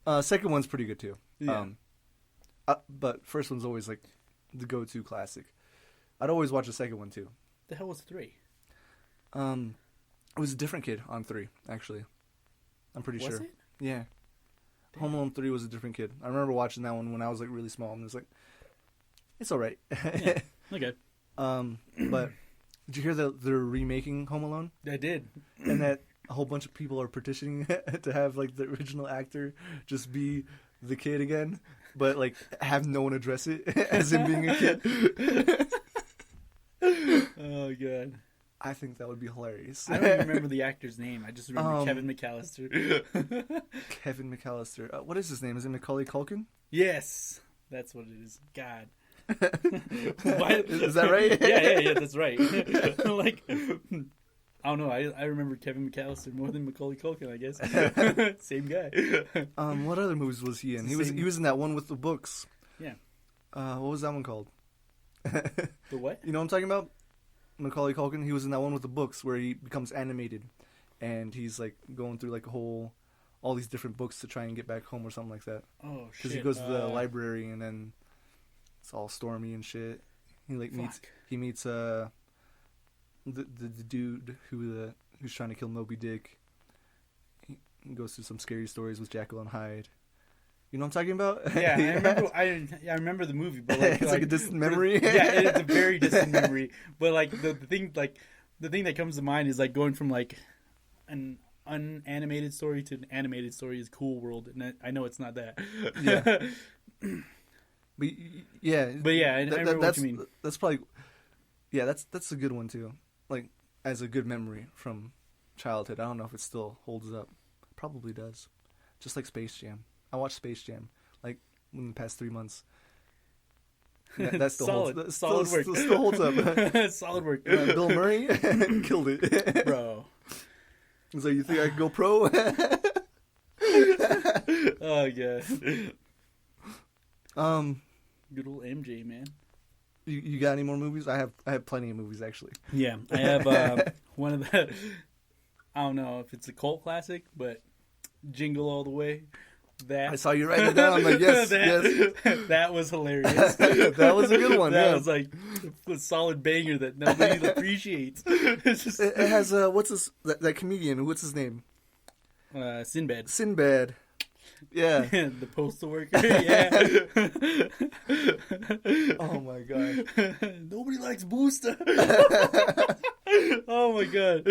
one. Second one's pretty good too. Yeah. But first one's always like the go-to classic. I'd always watch the second one too. The hell was 3? It was a different kid on 3, actually. I'm pretty sure. Was it? Yeah. Damn. Home Alone 3 was a different kid. I remember watching that one when I was like really small, and it was like, it's all right. Yeah. Okay. But did you hear that they're remaking Home Alone? I did. And that a whole bunch of people are petitioning to have like the original actor just be the kid again, but like have no one address it as him being a kid. Oh god. I think that would be hilarious. I don't even remember the actor's name. I just remember Kevin McAllister. Kevin McAllister. What is his name? Is it Macaulay Culkin? Yes, that's what it is. God. Is that right? Yeah, that's right. Like, I don't know. I remember Kevin McAllister more than Macaulay Culkin, I guess. Same guy. What other movies was he in? He was in that one with the books. Yeah. What was that one called? The what? You know what I'm talking about? Macaulay Culkin. He was in that one with the books where he becomes animated, and he's like going through like all these different books to try and get back home or something like that. Oh shit! Because he goes to the library and then it's all stormy and shit. He like meets the dude who's trying to kill Moby Dick. He goes through some scary stories with Jekyll and Hyde. You know what I'm talking about? Yeah, I remember the movie, but like it's like a distant memory. Yeah, it's a very distant memory. But like the thing that comes to mind is like going from like an unanimated story to an animated story is Cool World, and I know it's not that. Yeah. But yeah, I remember what you mean. That's probably, yeah, that's a good one too. Like as a good memory from childhood. I don't know if it still holds up. Probably does. Just like Space Jam. I watched Space Jam like in the past 3 months. That still holds. Solid work. Still holds up. Solid work. Bill Murray killed it, bro. So you think I could go pro? Oh yeah. Good old MJ, man. You got any more movies? I have plenty of movies actually. Yeah, I have one of the. I don't know if it's a cult classic, but Jingle All the Way. That I saw you writing it down. I'm like, yes, yes. That was hilarious. That was a good one. That was like a solid banger that nobody appreciates. It has what's that comedian? What's his name? Sinbad. Sinbad. Yeah. The postal worker. Yeah. Oh my god. Nobody likes Booster. Oh my god.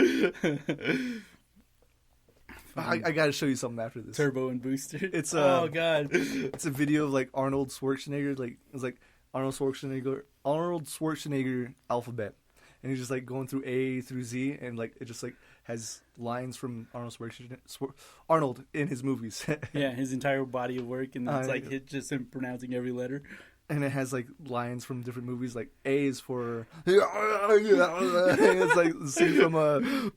I gotta show you something after this. Turbo and Booster. It's oh god. It's a video of like Arnold Schwarzenegger. Like it's like Arnold Schwarzenegger alphabet, and he's just like going through A through Z, and like it just like has lines from Arnold in his movies. Yeah, his entire body of work, and it's like it's just him pronouncing every letter. And it has like lines from different movies. Like A is for, and it's like the scene from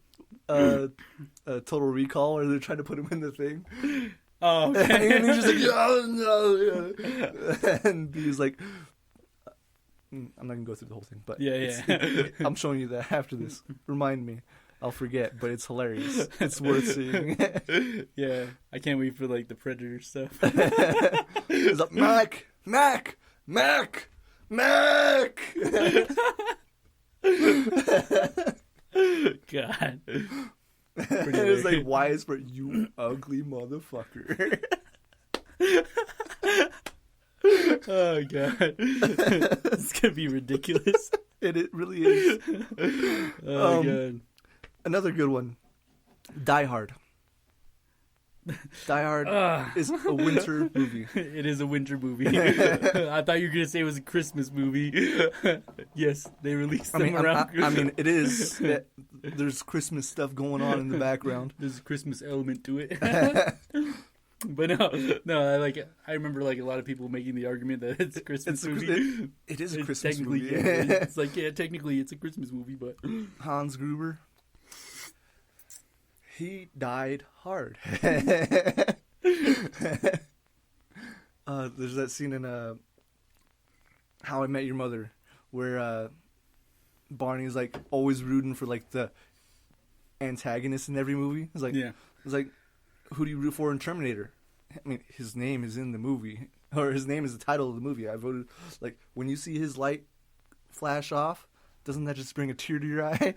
Total Recall, where they're trying to put him in the thing. Oh, okay. And he's just like, and he's like, I'm not gonna go through the whole thing, but yeah. I'm showing you that after this. Remind me, I'll forget, but it's hilarious. It's worth seeing. Yeah, I can't wait for like the Predator stuff. It's like Mac. God. It's like Y is for you ugly motherfucker. Oh god, it's gonna be ridiculous. It really is. Oh god. Another good one, Die Hard. Die Hard is a winter movie. It is a winter movie. I thought you were gonna say it was a Christmas movie. Yes, they released them around. I mean, it is. There's Christmas stuff going on in the background. There's a Christmas element to it. But no. I remember like a lot of people making the argument that it's a Christmas movie. It is a Christmas movie. Yeah, it's like technically it's a Christmas movie, but Hans Gruber, he died hard. There's that scene in How I Met Your Mother where Barney is like always rooting for like the antagonist in every movie. It's like, who do you root for in Terminator? I mean, his name is in the movie, or his name is the title of the movie. I voted, like, when you see his light flash off, doesn't that just bring a tear to your eye?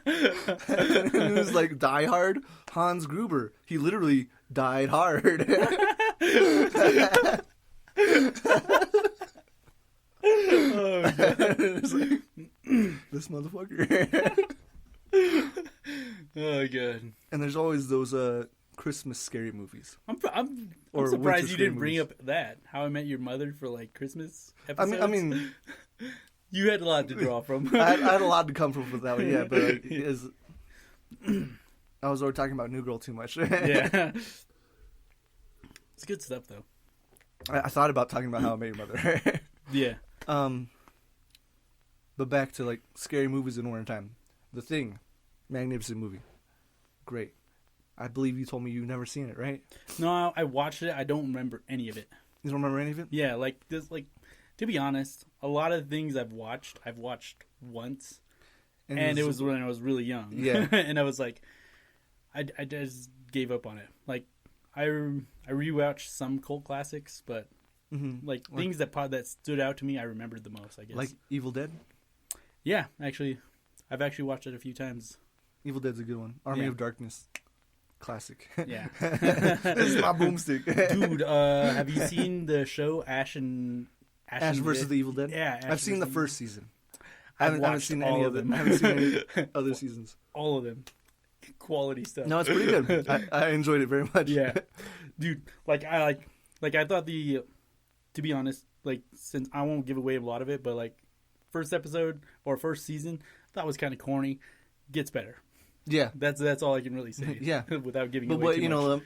It was like Die Hard, Hans Gruber. He literally died hard. Oh, it's like, this motherfucker. Oh god! And there's always those Christmas scary movies. I'm Or surprised winter you didn't scary bring movies. up that How I Met Your Mother for like Christmas episodes. I mean, you had a lot to draw from. I had a lot to come from with that one, yeah. But I was already talking about New Girl too much. Yeah, it's good stuff though. I thought about talking about How I Met Your Mother. Yeah. But back to like scary movies in wintertime. The Thing, magnificent movie, great. I believe you told me you've never seen it, right? No, I watched it. I don't remember any of it. You don't remember any of it? Yeah, like this. Like to be honest, a lot of things I've watched once, and it was when I was really young. Yeah, and I was like, I just gave up on it. Like I rewatched some cult classics, but like things that stood out to me, I remembered the most. I guess like Evil Dead. Yeah, actually, I've actually watched it a few times. Evil Dead's a good one. Army of Darkness, classic. Yeah, this is my boomstick, dude. Have you seen the show Ash versus the Evil Dead? Yeah, I've seen the first season. I I've haven't seen any of them. I haven't seen any other seasons. All of them. Quality stuff. No, it's pretty good. I enjoyed it very much. Yeah, dude. I thought to be honest, like since I won't give away a lot of it, but like first episode or first season, that was kind of corny. Gets better. Yeah, that's all I can really say. Yeah, without giving but away too much.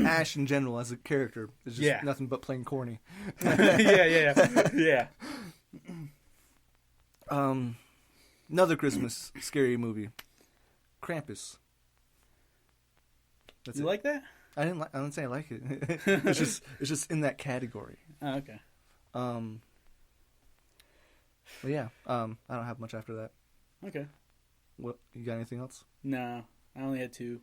Ash in general as a character is just nothing but plain corny. yeah. Another Christmas scary movie, Krampus. That's You like that? I didn't say I like it. It's just in that category. Oh, okay. But yeah, I don't have much after that. Okay. What, you got anything else? No, I only had two.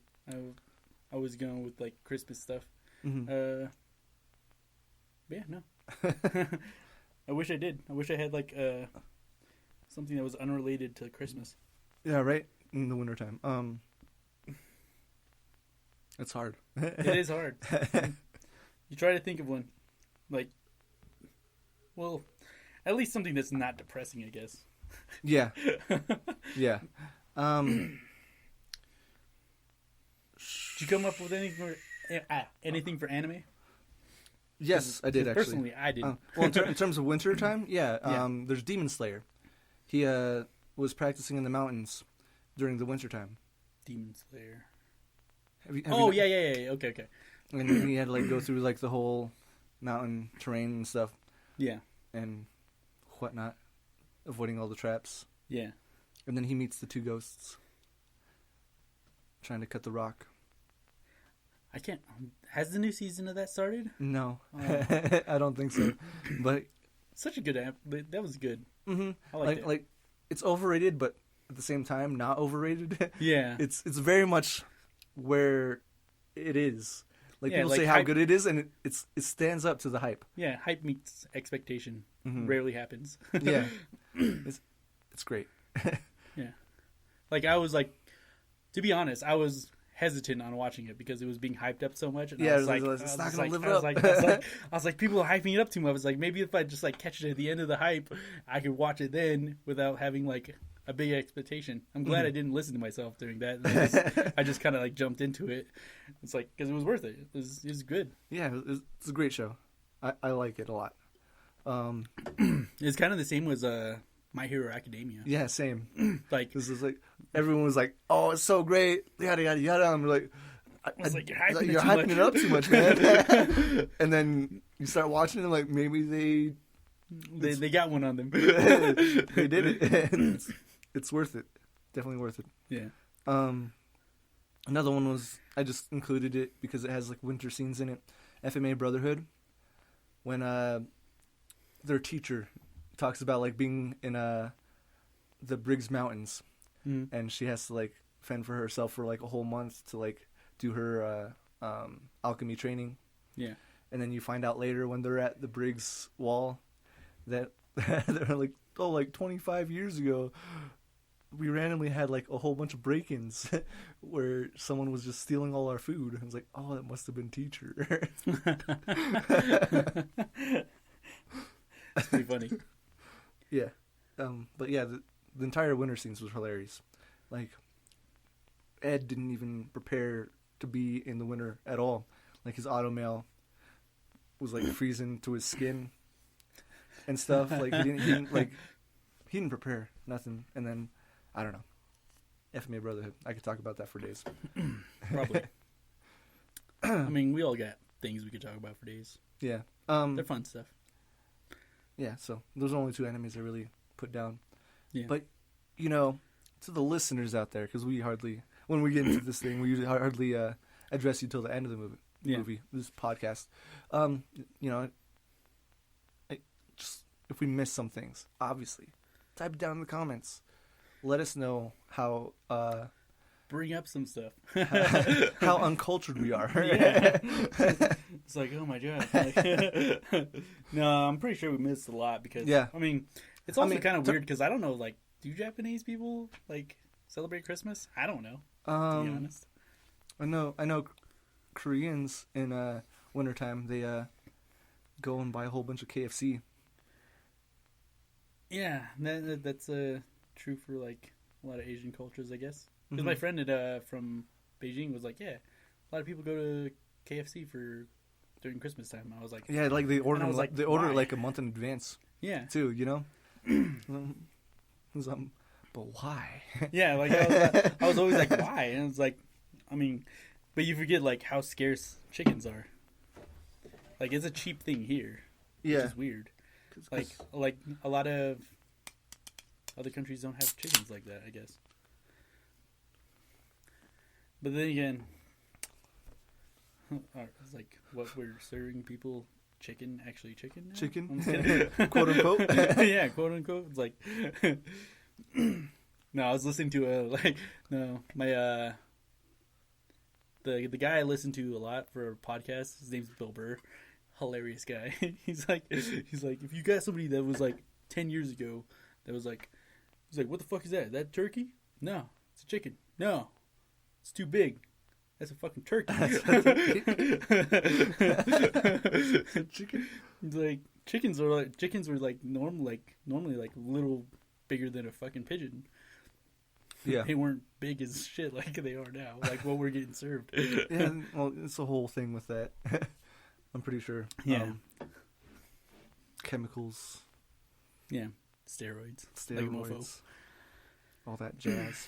I was going with like Christmas stuff. Mm-hmm. But yeah, no. I wish I did. I wish I had like something that was unrelated to Christmas. Yeah, right. In the wintertime. It's hard. It is hard. You try to think of one, like, well, at least something that's not depressing, I guess. Yeah. Yeah. Did you come up with anything for anime? Yes, I did actually. Personally, I didn't. Well, in terms of winter time, yeah. There's Demon Slayer. He was practicing in the mountains during the winter time. Demon Slayer. Have you Yeah. Okay. And then he had to like go through like the whole mountain terrain and stuff. Yeah. And whatnot, avoiding all the traps. Yeah. And then he meets the two ghosts, trying to cut the rock. I can't. Has the new season of that started? No, Oh. I don't think so. But Such a good app. That was good. mm-hmm. I liked it. Like it's overrated, but at the same time not overrated. Yeah. It's very much where it is. Like Yeah, people like say how hype. good it is, and it stands up to the hype. Yeah, hype meets expectation. Mhm. Rarely happens. Yeah, it's great. Yeah. Like I was like, To be honest, I was hesitant on watching it because it was being hyped up so much. And Yeah, I was like, it's not gonna live I was up. like, I was like, people are hyping it up too much. I was like, maybe if I just like catch it at the end of the hype, I could watch it then without having like a big expectation. I'm glad I didn't listen to myself during that. I just kind of like jumped into it. It's like because it was worth it. It was good. Yeah, it's a great show. I like it a lot. It's kind of the same as My Hero Academia. Yeah, same. Like This is like everyone was like, "Oh, it's so great!" Yada yada yada. I'm like, I was like, you're you're hyping it up too much, man. And then you start watching it, like maybe they got one on them. they did it. It's worth it. Definitely worth it. Yeah. Another one was I just included it because it has like winter scenes in it. FMA Brotherhood, when their teacher talks about like being in the Briggs Mountains, and she has to like fend for herself for like a whole month to like do her alchemy training. Yeah. And then you find out later when they're at the Briggs Wall that they're like, oh, like 25 years ago, we randomly had like a whole bunch of break-ins where someone was just stealing all our food. I was like, oh, that must have been teacher. That's pretty funny. Yeah. But yeah, the entire winter scenes was hilarious. Like, Ed didn't even prepare to be in the winter at all. Like, his automail was like freezing to his skin and stuff. Like, he didn't prepare nothing. And then, I don't know. FMA Brotherhood. I could talk about that for days. Probably. I mean, we all got things we could talk about for days. Yeah. They're fun stuff. Yeah, so those are only two enemies I really put down. Yeah. But, you know, to the listeners out there, because we hardly, when we get into this thing, we usually hardly address you till the end of the movie, this podcast. You know, just if we miss some things, obviously, type it down in the comments. Let us know how bring up some stuff. how uncultured we are. Yeah. It's like, oh my god. Like, no, I'm pretty sure we missed a lot because I mean, it's also kind of weird because I don't know, like, do Japanese people like celebrate Christmas? I don't know. To be honest, I know Koreans in wintertime they go and buy a whole bunch of KFC. Yeah, that's true for like a lot of Asian cultures, I guess. Because my friend from Beijing was like, yeah, a lot of people go to KFC during Christmas time. I was like, yeah, like they order like, they order like a month in advance. Yeah, too, you know. But why? Yeah, like I was always like, why? And it's like, I mean, but you forget like how scarce chickens are. Like it's a cheap thing here, which is weird. Like a lot of other countries don't have chickens like that, I guess. But then again, it's like what we're serving people chicken now? Chicken, quote unquote. Yeah, quote unquote. It's like no, I was listening to my the guy I listen to a lot for a podcast. His name's Bill Burr. Hilarious guy. He's like, if you got somebody that was like 10 years ago, that was like, he's like, what the fuck is that? Is that turkey? No, it's a chicken. No, it's too big. That's a fucking turkey. Chicken. Like chickens were like normally like a little bigger than a fucking pigeon. Yeah, they weren't big as shit like they are now. Like what we're getting served. Yeah, well, it's a whole thing with that. I'm pretty sure. Yeah. Chemicals. Yeah. Steroids. Like mofo. All that jazz.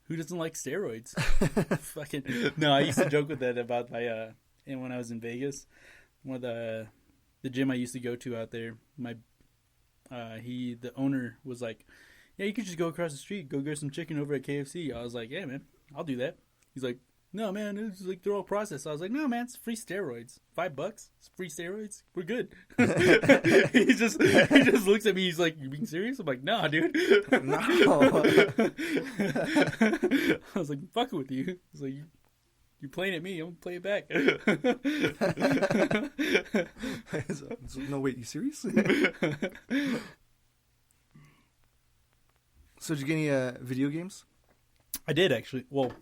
Who doesn't like steroids? Fucking no, I used to joke with that about my and when I was in Vegas, one of the gym I used to go to out there, the owner was like, yeah, you could just go across the street, go get some chicken over at KFC. I was like, yeah, man, I'll do that. He's like, no, man, it's like they're all processed. I was like, no, man, it's free steroids. $5, it's free steroids. We're good. he just looks at me. He's like, you being serious? I'm like, nah, dude. No. I was like, I'm fucking with you. He's like, you playing at me? I'm gonna play it back. No, wait, you serious? So did you get any video games? I did actually. Well,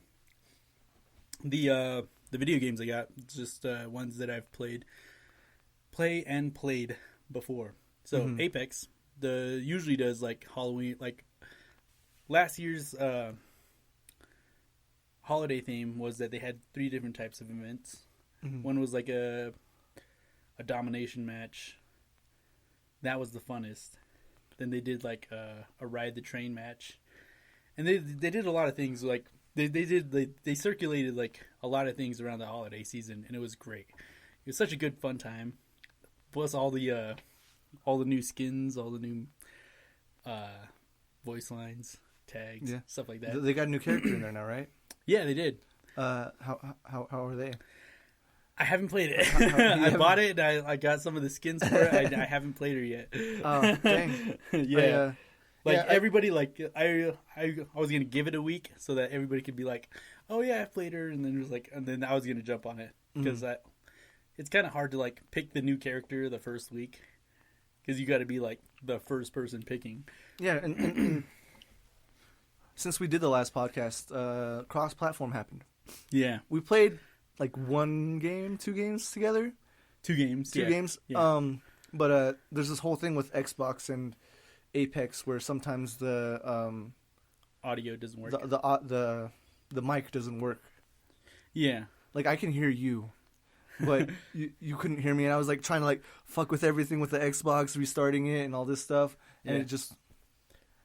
the video games I got just ones that I've played before. So Apex usually does like Halloween, like last year's holiday theme was that they had 3 different types of events. One was like a domination match. That was the funnest. Then they did like a ride the train match, and they did a lot of things. Like they circulated like a lot of things around the holiday season, and it was great. It was such a good fun time. Plus all the new skins, all the new voice lines, tags, stuff like that. They got a new character in there now, right? Yeah, they did. How are they? I haven't played it. I bought it. And I got some of the skins for it. I haven't played her yet. Oh, dang. Yeah. Everybody, like, I was going to give it a week so that everybody could be like, oh, yeah, I've played her. And then it was like, and then I was going to jump on it. Because it's kind of hard to, like, pick the new character the first week. Because you got to be, like, the first person picking. Yeah, and since we did the last podcast, cross-platform happened. Yeah. We played... like 2 games together. 2 games. 2 games. Yeah. But there's this whole thing with Xbox and Apex where sometimes the audio doesn't work. The mic doesn't work. Yeah. Like I can hear you, but you couldn't hear me, and I was like trying to like fuck with everything with the Xbox, restarting it and all this stuff, and it just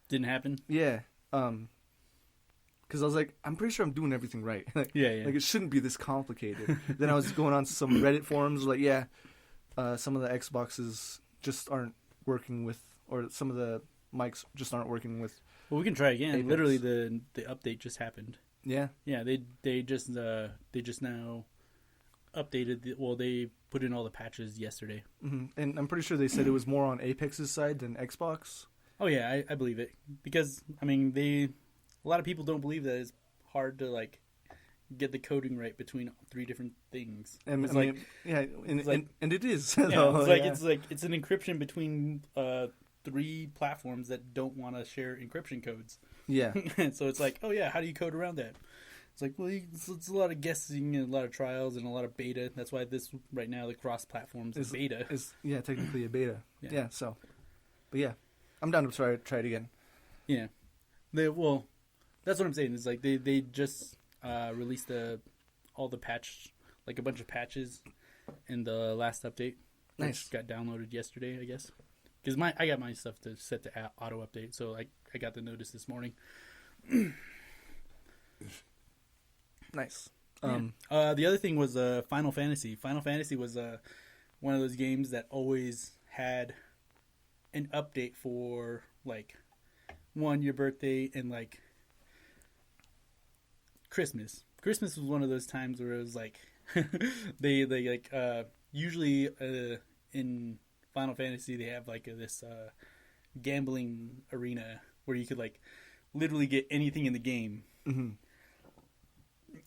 didn't happen. Yeah. Because I was like, I'm pretty sure I'm doing everything right. Like it shouldn't be this complicated. Then I was going on to some Reddit forums, like, some of the Xboxes just aren't working with, or some of the mics just aren't working with. Well, we can try again. Apex. Literally, the update just happened. Yeah. Yeah, they just now updated. They put in all the patches yesterday. Mm-hmm. And I'm pretty sure they said it was more on Apex's side than Xbox. Oh yeah, I believe it because I mean a lot of people don't believe that it's hard to like get the coding right between 3 different things. And it's and it is. It's an encryption between 3 platforms that don't want to share encryption codes. Yeah. So it's like, oh yeah, how do you code around that? It's like, well, it's a lot of guessing and a lot of trials and a lot of beta. That's why this right now the cross platforms is beta. Is technically a beta. Yeah. So, but yeah, I'm down to try it again. Yeah. That's what I'm saying. It's like they just released all the patch, like a bunch of patches in the last update. Nice. Which got downloaded yesterday, I guess. Because I got my stuff to set to auto update, so I got the notice this morning. Nice. The other thing was Final Fantasy. Final Fantasy was one of those games that always had an update for like your birthday and like Christmas. Christmas was one of those times where it was like they like usually in Final Fantasy they have like this gambling arena where you could like literally get anything in the game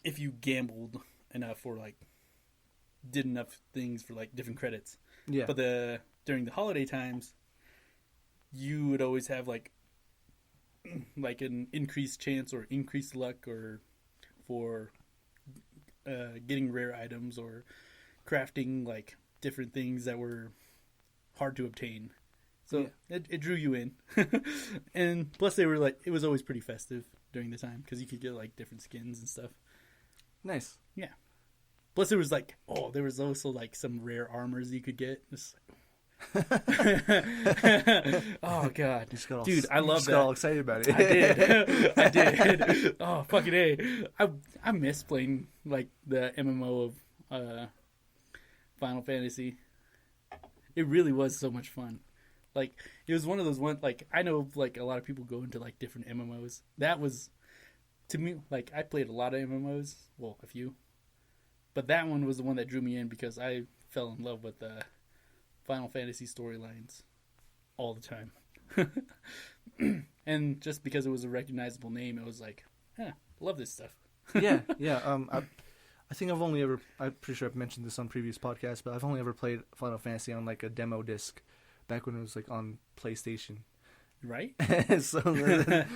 if you gambled enough or like did enough things for like different credits. Yeah. But during the holiday times, you would always have like an increased chance or increased luck or for getting rare items or crafting like different things that were hard to obtain. So it drew you in. And plus they were like, it was always pretty festive during the time because you could get like different skins and stuff. Nice. Yeah. Plus there was like, there was also like some rare armors you could get. Just like, oh god, dude, I love that. Got all excited about it. I did. Oh fucking A. I miss playing like the MMO of Final Fantasy. It really was so much fun. Like it was one of those like I know like a lot of people go into like different MMOs. That was to me like I played a lot of MMOs, well a few, but that one was the one that drew me in because I fell in love with the Final Fantasy storylines all the time. And just because it was a recognizable name, it was like, love this stuff. Yeah. I think I'm pretty sure I've mentioned this on previous podcasts, but I've only ever played Final Fantasy on like a demo disc back when it was like on PlayStation. Right? So that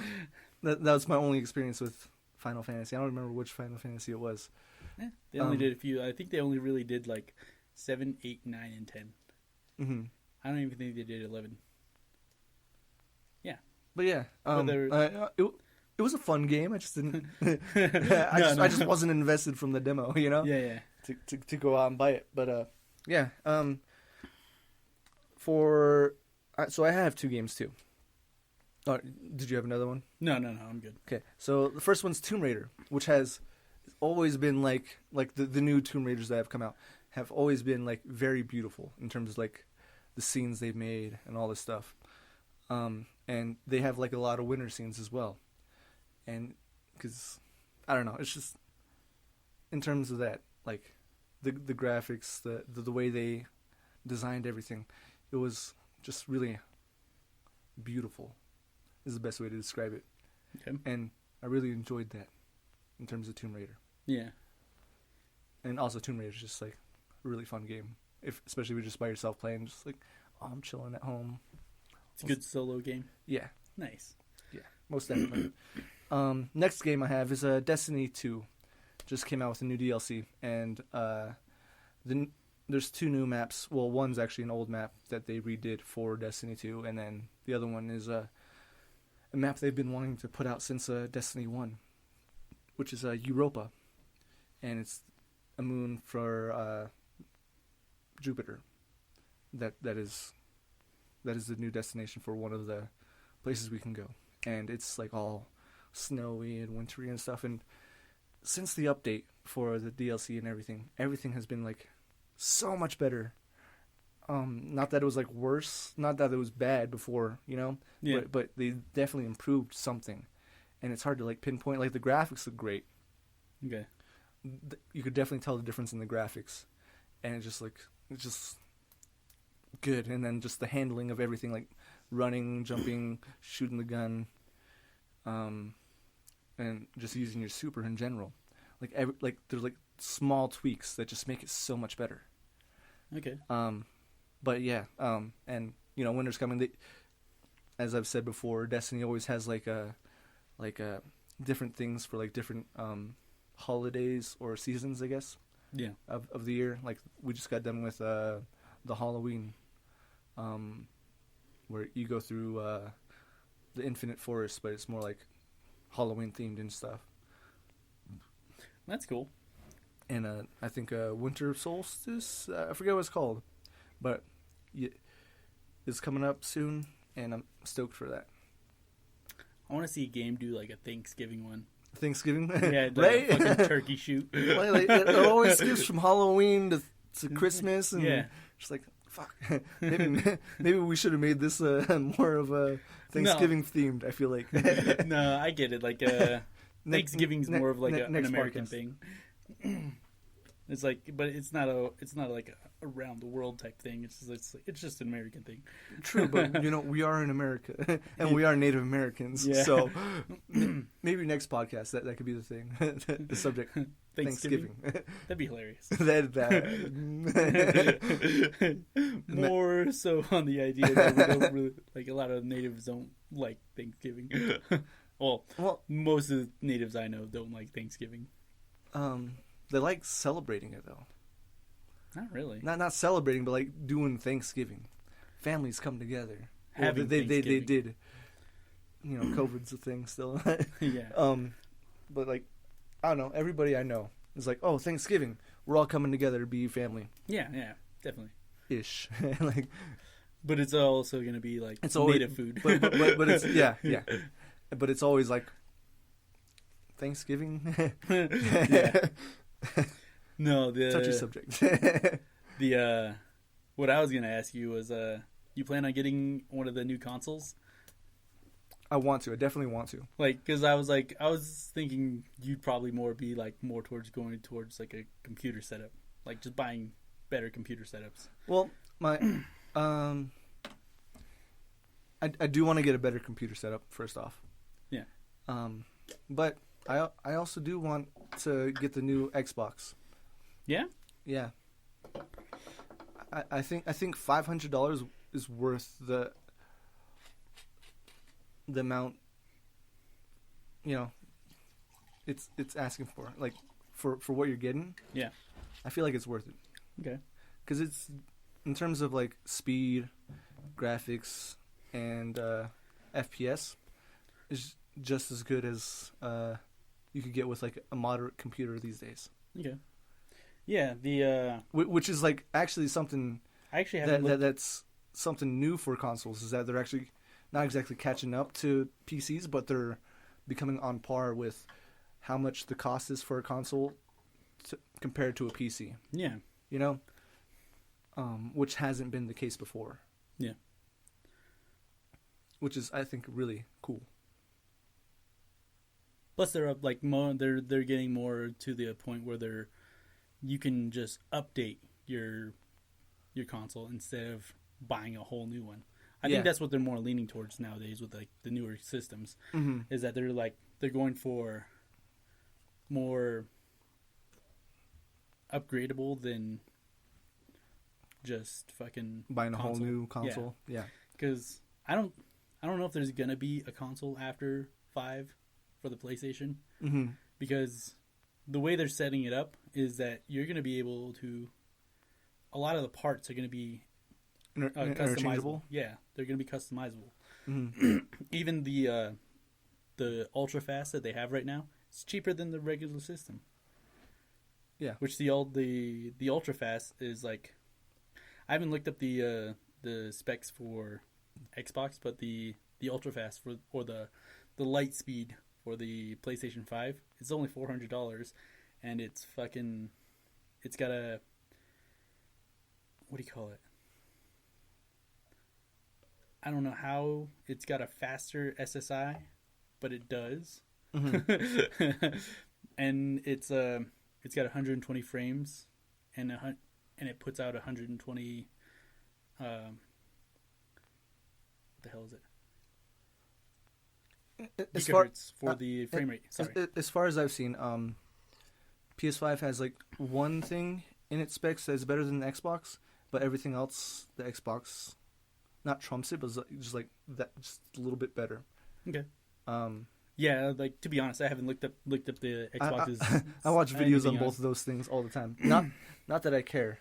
was my only experience with Final Fantasy. I don't remember which Final Fantasy it was. They only did a few. I think they only really did like 7, 8, 9, and 10. Mm-hmm. I don't even think they did 11. Yeah. But yeah, it was a fun game. I just didn't. I just wasn't invested from the demo, you know. Yeah. To go out and buy it, but yeah. So I have 2 games too. Oh, did you have another one? No, I'm good. Okay, so the first one's Tomb Raider, which has always been like the new Tomb Raiders that have come out have always been like very beautiful in terms of like the scenes they've made and all this stuff. And they have like a lot of winter scenes as well. And because I don't know, it's just in terms of that, like the graphics, the way they designed everything, it was just really beautiful. Is the best way to describe it. Okay. And I really enjoyed that in terms of Tomb Raider. Yeah. And also Tomb Raider is just like a really fun game, especially if you're just by yourself playing, just like, oh, I'm chilling at home. It's a good solo game. Yeah. Nice. Yeah, most definitely. Next game I have is Destiny 2. Just came out with a new DLC, and there's 2 new maps. Well, one's actually an old map that they redid for Destiny 2, and then the other one is a map they've been wanting to put out since Destiny 1, which is Europa, and it's a moon for Jupiter. That is the new destination for one of the places we can go, and it's like all snowy and wintry and stuff. And since the update for the DLC and everything has been like so much better. Not that it was like worse, not that it was bad before, you know, yeah. but they definitely improved something, and it's hard to like pinpoint. Like the graphics look great. Okay. You could definitely tell the difference in the graphics, and it's just good. And then just the handling of everything, like running, jumping, shooting the gun, and just using your super in general. Like there's like small tweaks that just make it so much better. Okay. But yeah, and you know, winter's coming. As I've said before, Destiny always has like different things for like different holidays or seasons, I guess. Yeah. Of the year. Like we just got done with the Halloween, where you go through the Infinite Forest, but it's more like Halloween themed and stuff. That's cool. And I think Winter Solstice, I forget what it's called, but it's coming up soon, and I'm stoked for that. I want to see a game do like a Thanksgiving one. Thanksgiving? Yeah, like right? a fucking turkey shoot. Like, it always skips from Halloween to Christmas, and yeah. just like, fuck. maybe we should have made this more of a Thanksgiving themed, I feel like. No, I get it. Like, Thanksgiving's more of like an American thing. It's like, but it's not like a around the world type thing. It's just an American thing. True, but you know, we are in America, and we are Native Americans. Yeah. So maybe next podcast that could be the thing, the subject. Thanksgiving. That'd be hilarious. More so on the idea that we don't really, like, a lot of natives don't like Thanksgiving. Well, most of the natives I know don't like Thanksgiving. They like celebrating it though. Not really. Not celebrating, but like doing Thanksgiving. Families come together. Having they did. You know, COVID's a thing still. Yeah. But like, I don't know. Everybody I know is like, oh, Thanksgiving. We're all coming together to be family. Yeah, definitely. Ish. Like, but it's also gonna be like it's always, native food. but it's yeah. But it's always like Thanksgiving. Yeah. No, the touchy subject. What I was gonna ask you was, you plan on getting one of the new consoles? I want to. I definitely want to. Like, because I was thinking you'd probably be more towards going towards like a computer setup, like just buying better computer setups. Well, I do want to get a better computer setup first off. Yeah. But I also do want to get the new Xbox. Yeah? Yeah. I think $500 is worth the amount. You know, it's asking for. Like for what you're getting. Yeah. I feel like it's worth it. Okay. Because it's in terms of like speed, graphics, and FPS, is just as good as you could get with like a moderate computer these days. Okay. Yeah. The which is like actually something. I actually haven't that's something new for consoles, is that they're actually not exactly catching up to PCs, but they're becoming on par with how much the cost is for a console compared to a PC. Yeah. You know? Which hasn't been the case before. Yeah. Which is, I think, really cool. Plus, they're up like they're getting more to the point where you can just update your console instead of buying a whole new one. I think that's what they're more leaning towards nowadays with like the newer systems. Mm-hmm. Is that they're going for more upgradable than just fucking buying console. A whole new console. Yeah. Because I don't know if there's gonna be a console after 5 for the PlayStation. Mm-hmm. Because the way they're setting it up is that you're gonna be able to. A lot of the parts are gonna be interchangeable. Yeah, they're gonna be customizable. Mm-hmm. Even the ultra fast that they have right now, it's cheaper than the regular system. Yeah. Which the ultra fast is like. I haven't looked up the specs for Xbox, but the ultra fast or the light speed for the PlayStation 5, it's only $400, and it's got a, what do you call it? I don't know how it's got a faster SSI, but it does. Mm-hmm. And it's got 120 frames and it puts out 120 what the hell is it? Gigahertz for the frame rate. Sorry. As far as I've seen, PS5 has like one thing in its specs that is better than the Xbox, but everything else the Xbox not trumps it, but just like that, just a little bit better. Okay. Yeah, like to be honest, I haven't looked up the Xboxes. I watch videos on both of those things all the time. Not that I care,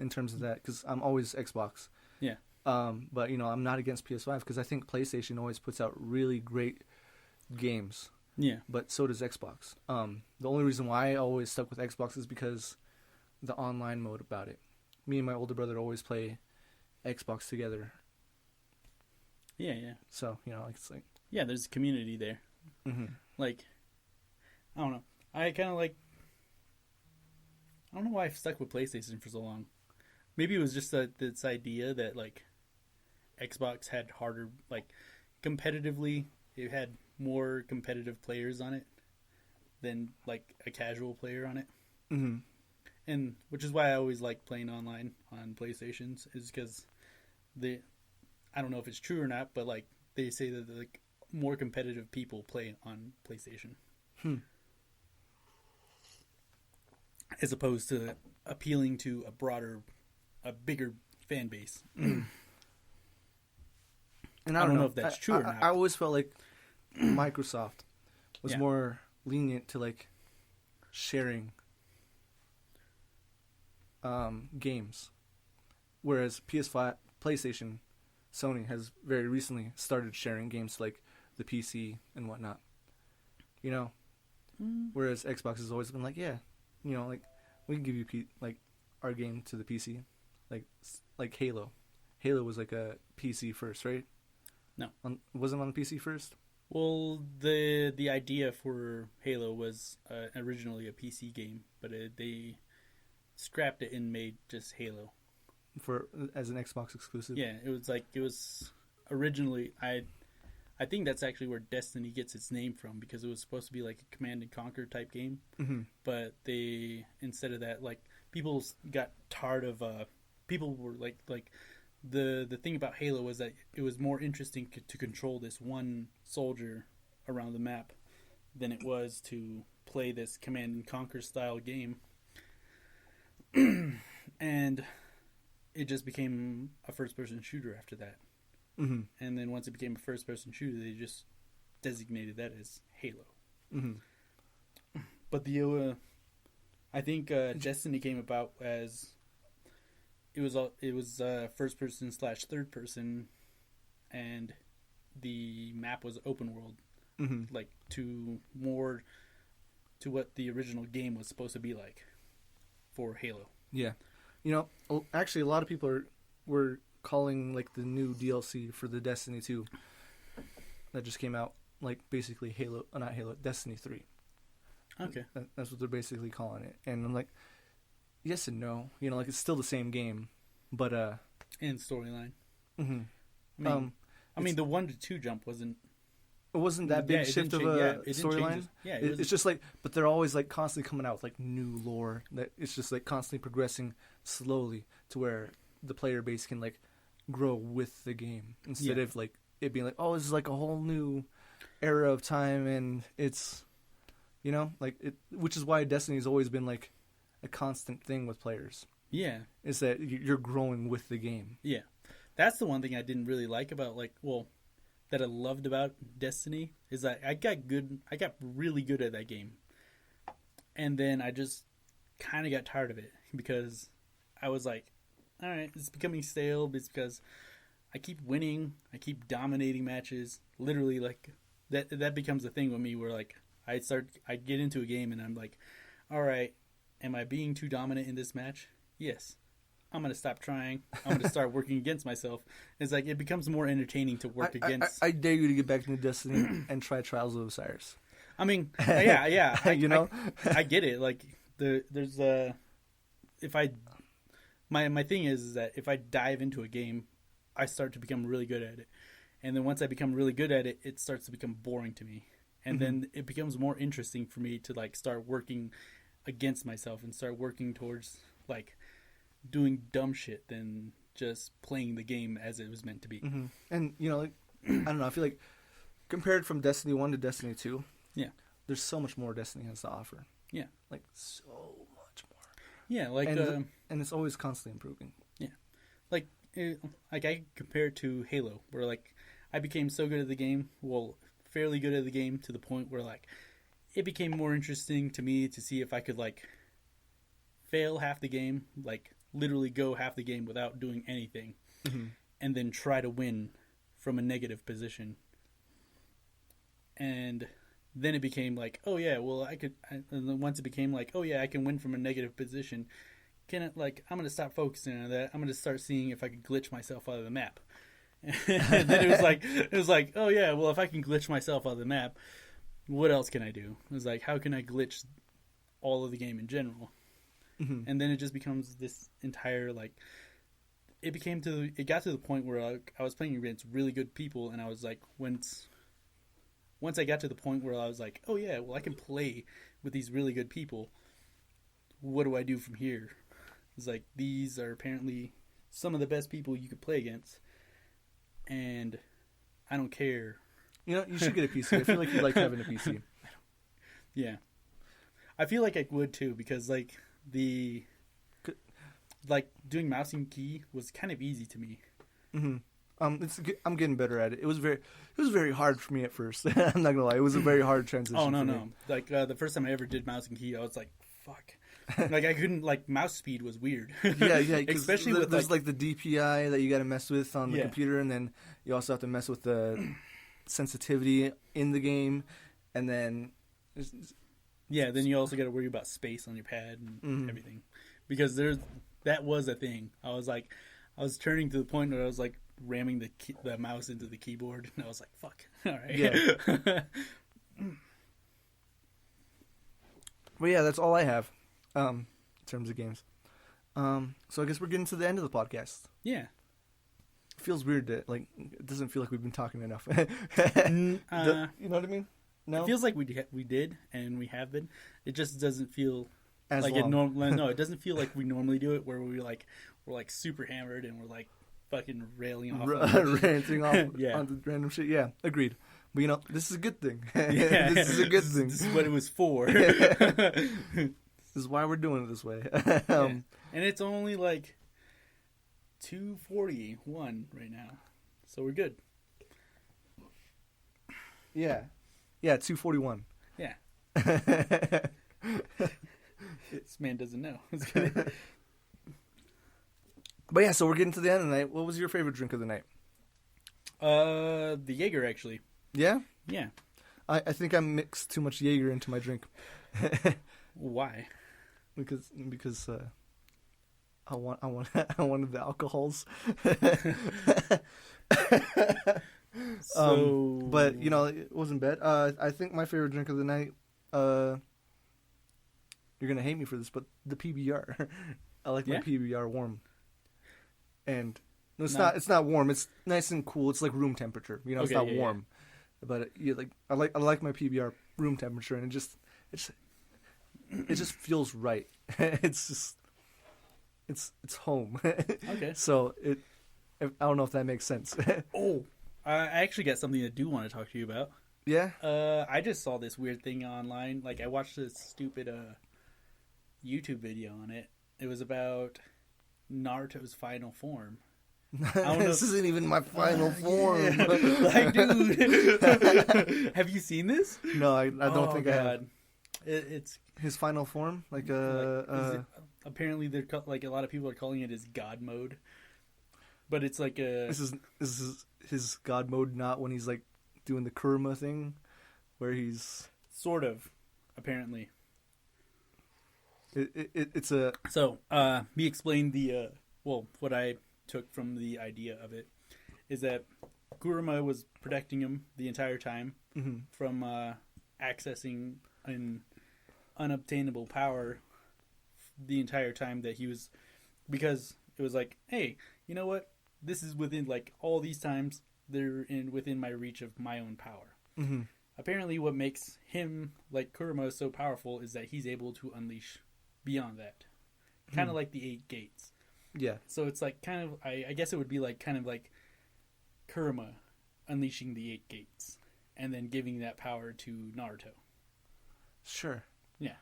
in terms of that, because I'm always Xbox. Yeah. But I'm not against PS5 because I think PlayStation always puts out really great games. Yeah. But so does Xbox. The only reason why I always stuck with Xbox is because the online mode about it. Me and my older brother always play Xbox together. Yeah, yeah. So it's like. Yeah, there's a community there. Mm-hmm. Like, I don't know. I kind of like. I don't know why I've stuck with PlayStation for so long. Maybe it was just this idea that like Xbox had harder, like competitively, it had more competitive players on it than like a casual player on it. Mm-hmm. And which is why I always like playing online on PlayStations, is because I don't know if it's true or not, but like they say that like more competitive people play on PlayStation. As opposed to appealing to a bigger fan base. And I don't know if that's true or not. I always felt like Microsoft was more lenient to like sharing games, whereas PS5, PlayStation, Sony has very recently started sharing games to like the PC and whatnot. Whereas Xbox has always been like, like we can give you like our game to the PC, like Halo. Halo was like a PC first, right? No, wasn't on the PC first. Well, the idea for Halo was originally a PC game, but they scrapped it and made just Halo as an Xbox exclusive. Yeah, it was originally I think that's actually where Destiny gets its name from, because it was supposed to be like a Command and Conquer type game. Mm-hmm. But they, instead of that, like people got tired of people were like the thing about Halo was that it was more interesting to control this one soldier around the map than it was to play this Command and Conquer style game. And it just became a first person shooter after that. Mm-hmm. And then once it became a first person shooter, they just designated that as Halo. Mm-hmm. But I think Destiny came about as it was first person / third person, and the map was open world, like to what the original game was supposed to be like for Halo. Yeah, actually, a lot of people were calling like the new DLC for the Destiny 2 that just came out, like basically Destiny 3. Okay. That's what they're basically calling it. And I'm like, yes and no. Like it's still the same game, but and storyline. Mm-hmm. I mean the 1 to 2 jump wasn't. It wasn't that big shift of a storyline. Yeah, it's just like, but they're always like constantly coming out with like new lore that it's just like constantly progressing slowly to where the player base can like grow with the game instead of like it being like, oh, this is like a whole new era of time, and it's like it, which is why Destiny's always been like a constant thing with players. Yeah, is that you're growing with the game. Yeah, that's the one thing I didn't really like about that I loved about Destiny is that I got really good at that game, and then I just kind of got tired of it because I was like, all right, it's becoming stale. It's because I keep winning, I keep dominating matches. Literally, like that becomes a thing with me where like I get into a game and I'm like, all right, am I being too dominant in this match? Yes. I'm going to stop trying. I'm going to start working against myself. It's like it becomes more entertaining to work against. I dare you to get back into Destiny and try Trials of Osiris. I mean, yeah. I get it. Like there's my thing is that if I dive into a game, I start to become really good at it. And then once I become really good at it, it starts to become boring to me. And then it becomes more interesting for me to like start working against myself and start working towards like doing dumb shit than just playing the game as it was meant to be. And like I don't know, I feel like compared from Destiny 1 to Destiny 2, there's so much more Destiny has to offer. Yeah, like so much more. Yeah, like and it's always constantly improving. Yeah, like I compare it to Halo, where like I became so good at the game, fairly good at the game to the point where like it became more interesting to me to see if I could like fail half the game, like literally go half the game without doing anything, and then try to win from a negative position. And then it became like, oh yeah, well I could. And then once it became like, oh yeah, I can win from a negative position. I'm going to stop focusing on that. I'm going to start seeing if I could glitch myself out of the map. And then it was like, oh yeah, well if I can glitch myself out of the map, what else can I do? It was like, how can I glitch all of the game in general? And then it just becomes this entire like. It got to the point where I was playing against really good people, and I was like, once I got to the point where I was like, oh yeah, well I can play with these really good people. What do I do from here? It's like these are apparently some of the best people you could play against, and I don't care. You should get a PC. I feel like you like having a PC. Yeah, I feel like I would too because like doing mouse and key was kind of easy to me. I'm getting better at it. It was very hard for me at first. I'm not gonna lie, it was a very hard transition. Oh no. Like the first time I ever did mouse and key, I was like, fuck. Like I couldn't, like mouse speed was weird. Yeah. Especially with there's like the DPI that you got to mess with on the computer, and then you also have to mess with the sensitivity in the game, and then then you also got to worry about space on your pad and everything, because that was a thing. I was turning to the point where I was like ramming the mouse into the keyboard, and I was like, fuck. All right. Yeah. Well, yeah, that's all I have. In terms of games. So I guess we're getting to the end of the podcast. Yeah. It feels weird that, like, it doesn't feel like we've been talking enough. You know what I mean? No? It feels like we did, and we have been. It just doesn't feel as like long. No, it doesn't feel like we normally do it, where we're like super hammered and we're like fucking railing off. Ranting off onto random shit. Yeah, agreed. But, this is a good thing. This is a good thing. This is what it was for. This is why we're doing it this way. And it's only like 2:41 right now, so we're good. Yeah, 2:41. Yeah. This man doesn't know. But yeah, so we're getting to the end of the night. What was your favorite drink of the night? The Jaeger, actually. Yeah? Yeah. I think I mixed too much Jaeger into my drink. Why? Because I wanted the alcohols. But it wasn't bad. I think my favorite drink of the night. You're gonna hate me for this, but the PBR. I like my PBR warm. And no, it's not warm. It's nice and cool. It's like room temperature. It's not warm. Yeah. But I like my PBR room temperature, and it just feels right. It's home. Okay. So I don't know if that makes sense. Oh, I actually got something I do want to talk to you about. Yeah. I just saw this weird thing online. Like I watched this stupid YouTube video on it. It was about Naruto's final form. This isn't even my final form. Yeah. Like, dude, have you seen this? No, I don't think I have. It's his final form, apparently they're like a lot of people are calling it his God mode, but it's like this is his God mode, not when he's like doing the Kurama thing, where he's sort of apparently. It's a he explained the what I took from the idea of it is that Kurama was protecting him the entire time from accessing an unobtainable power the entire time that he was, because it was like, hey, you know what? This is within like all these times they're within my reach of my own power. Mm-hmm. Apparently, what makes him like Kurama so powerful is that he's able to unleash beyond that, kind of like the 8 gates. Yeah. So it's like kind of I guess it would be like kind of like Kurama unleashing the 8 gates and then giving that power to Naruto. Sure. Yeah.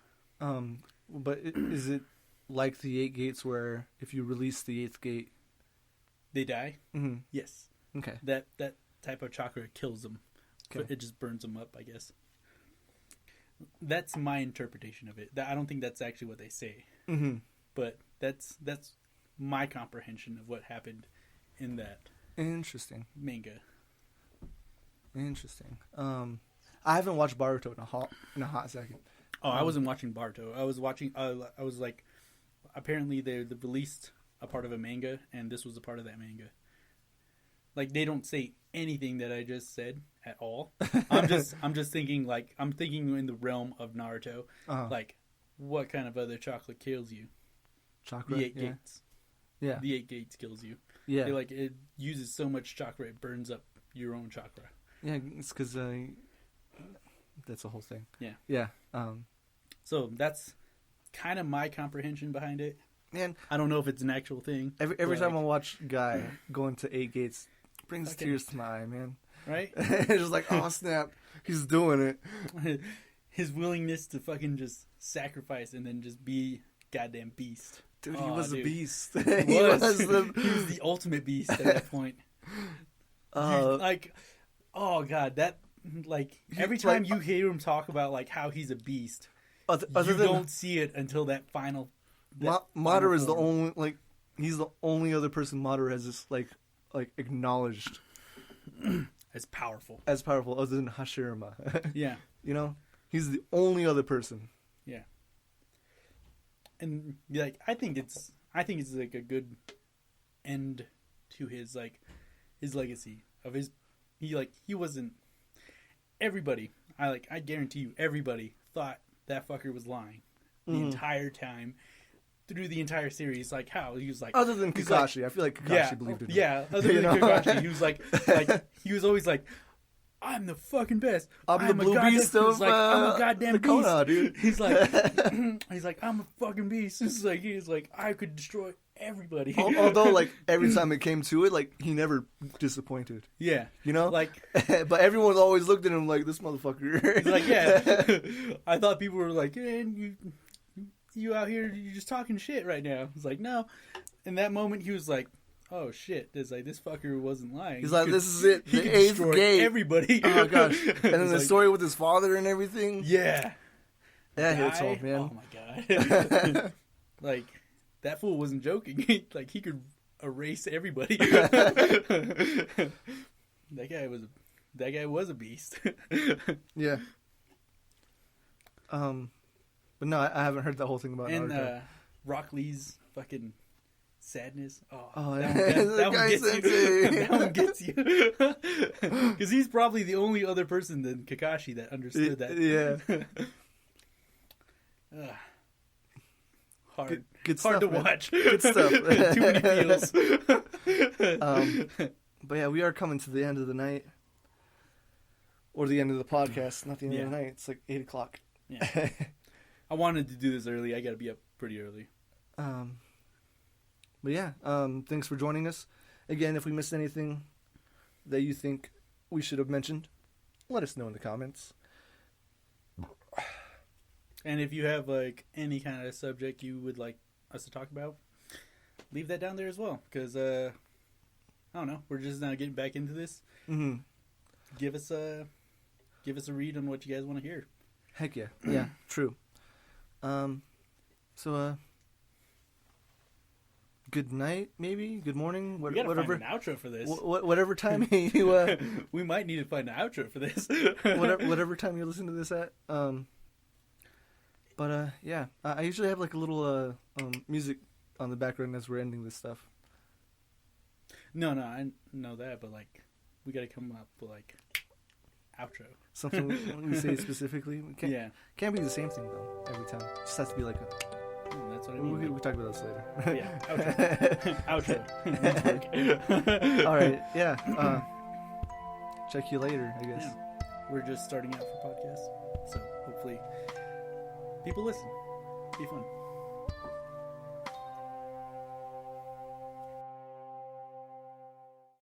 But is it like the 8 gates where if you release the 8th gate, they die? Mm-hmm. Yes. Okay. That type of chakra kills them. Okay. It just burns them up, I guess. That's my interpretation of it. I don't think that's actually what they say. Mm-hmm. But that's my comprehension of what happened in that interesting manga. Interesting. I haven't watched Boruto in a hot second. Oh, I wasn't watching Boruto. I was watching. I was like, apparently they released a part of a manga, and this was a part of that manga. Like they don't say anything that I just said at all. I'm just thinking like I'm thinking in the realm of Naruto. Like, what kind of other chocolate kills you? Chocolate. The 8 gates. Yeah. The 8 gates kills you. Yeah. It uses so much chakra it burns up your own chakra. Yeah, it's because that's the whole thing. Yeah. Yeah. So that's kind of my comprehension behind it. Man, I don't know if it's an actual thing. Every time I watch Guy going to 8 gates, it brings tears to my eye, man. Right? It's just like, oh snap, he's doing it. His willingness to fucking just sacrifice and then just be goddamn beast. Dude, he was a beast. He was the ultimate beast at that point. Like, oh god, that like every time you hear him talk about like how he's a beast, you don't see it until that final. Madara is the only he's the only other person Madara has just like acknowledged as powerful other than Hashirama. Yeah, he's the only other person. Yeah, and like I think it's like a good end to his legacy of his. He wasn't. Everybody, I guarantee you, everybody thought that fucker was lying the entire time. Through the entire series, like how he was like, other than Kakashi, I feel like Kakashi believed in him. Yeah, other than Kakashi, he was like he was always like, I'm the fucking best. I'm the blue beast of I'm a goddamn Kona, beast, dude. He's like, I'm a fucking beast. He's like, I could destroy everybody. Although, like every time it came to it, like he never disappointed. Yeah, but everyone always looked at him like this motherfucker. He's like, yeah. I thought people were like, hey, you out here, you're just talking shit right now. It's like, no. In that moment, he was like, oh shit. It's like, this fucker wasn't lying. He's like, this is it. He the could 8th gate. Everybody. Oh, gosh. And then the story with his father and everything. Yeah. Yeah, it hits home, man. Oh my god! Like that fool wasn't joking. Like he could erase everybody. That guy was a beast. Yeah. But no, I haven't heard that whole thing about Naruto. Rock Lee's fucking sadness. Oh, that one gets you. Because he's probably the only other person than Kakashi that understood that. Yeah. Hard. Good Hard stuff, to man. watch. Good stuff. Too many feels. But yeah, we are coming to the end of the night. Or the end of the podcast. Not the end of the night. It's like 8 o'clock. Yeah. I wanted to do this early. I got to be up pretty early. But yeah, thanks for joining us. Again, if we missed anything that you think we should have mentioned, let us know in the comments. And if you have like any kind of subject you would like us to talk about, leave that down there as well. Because I don't know, we're just now getting back into this. Mm-hmm. Give us a read on what you guys want to hear. Heck yeah, yeah, true. Good night, maybe. Good morning. We gotta whatever. find an outro for this. Whatever time you. We might need to find an outro for this. whatever time you listen to this at. But yeah, I usually have like a little music on the background as we're ending this stuff. No, I know that, but like, we gotta come up with like outro. Something we say specifically. Can't be the same thing though every time. It just has to be like a. That's what I mean. We'll talk about this later. Yeah, outro. Outro. All right, yeah. Check you later, I guess. Yeah. We're just starting out for podcasts, so hopefully people listen. Be fun.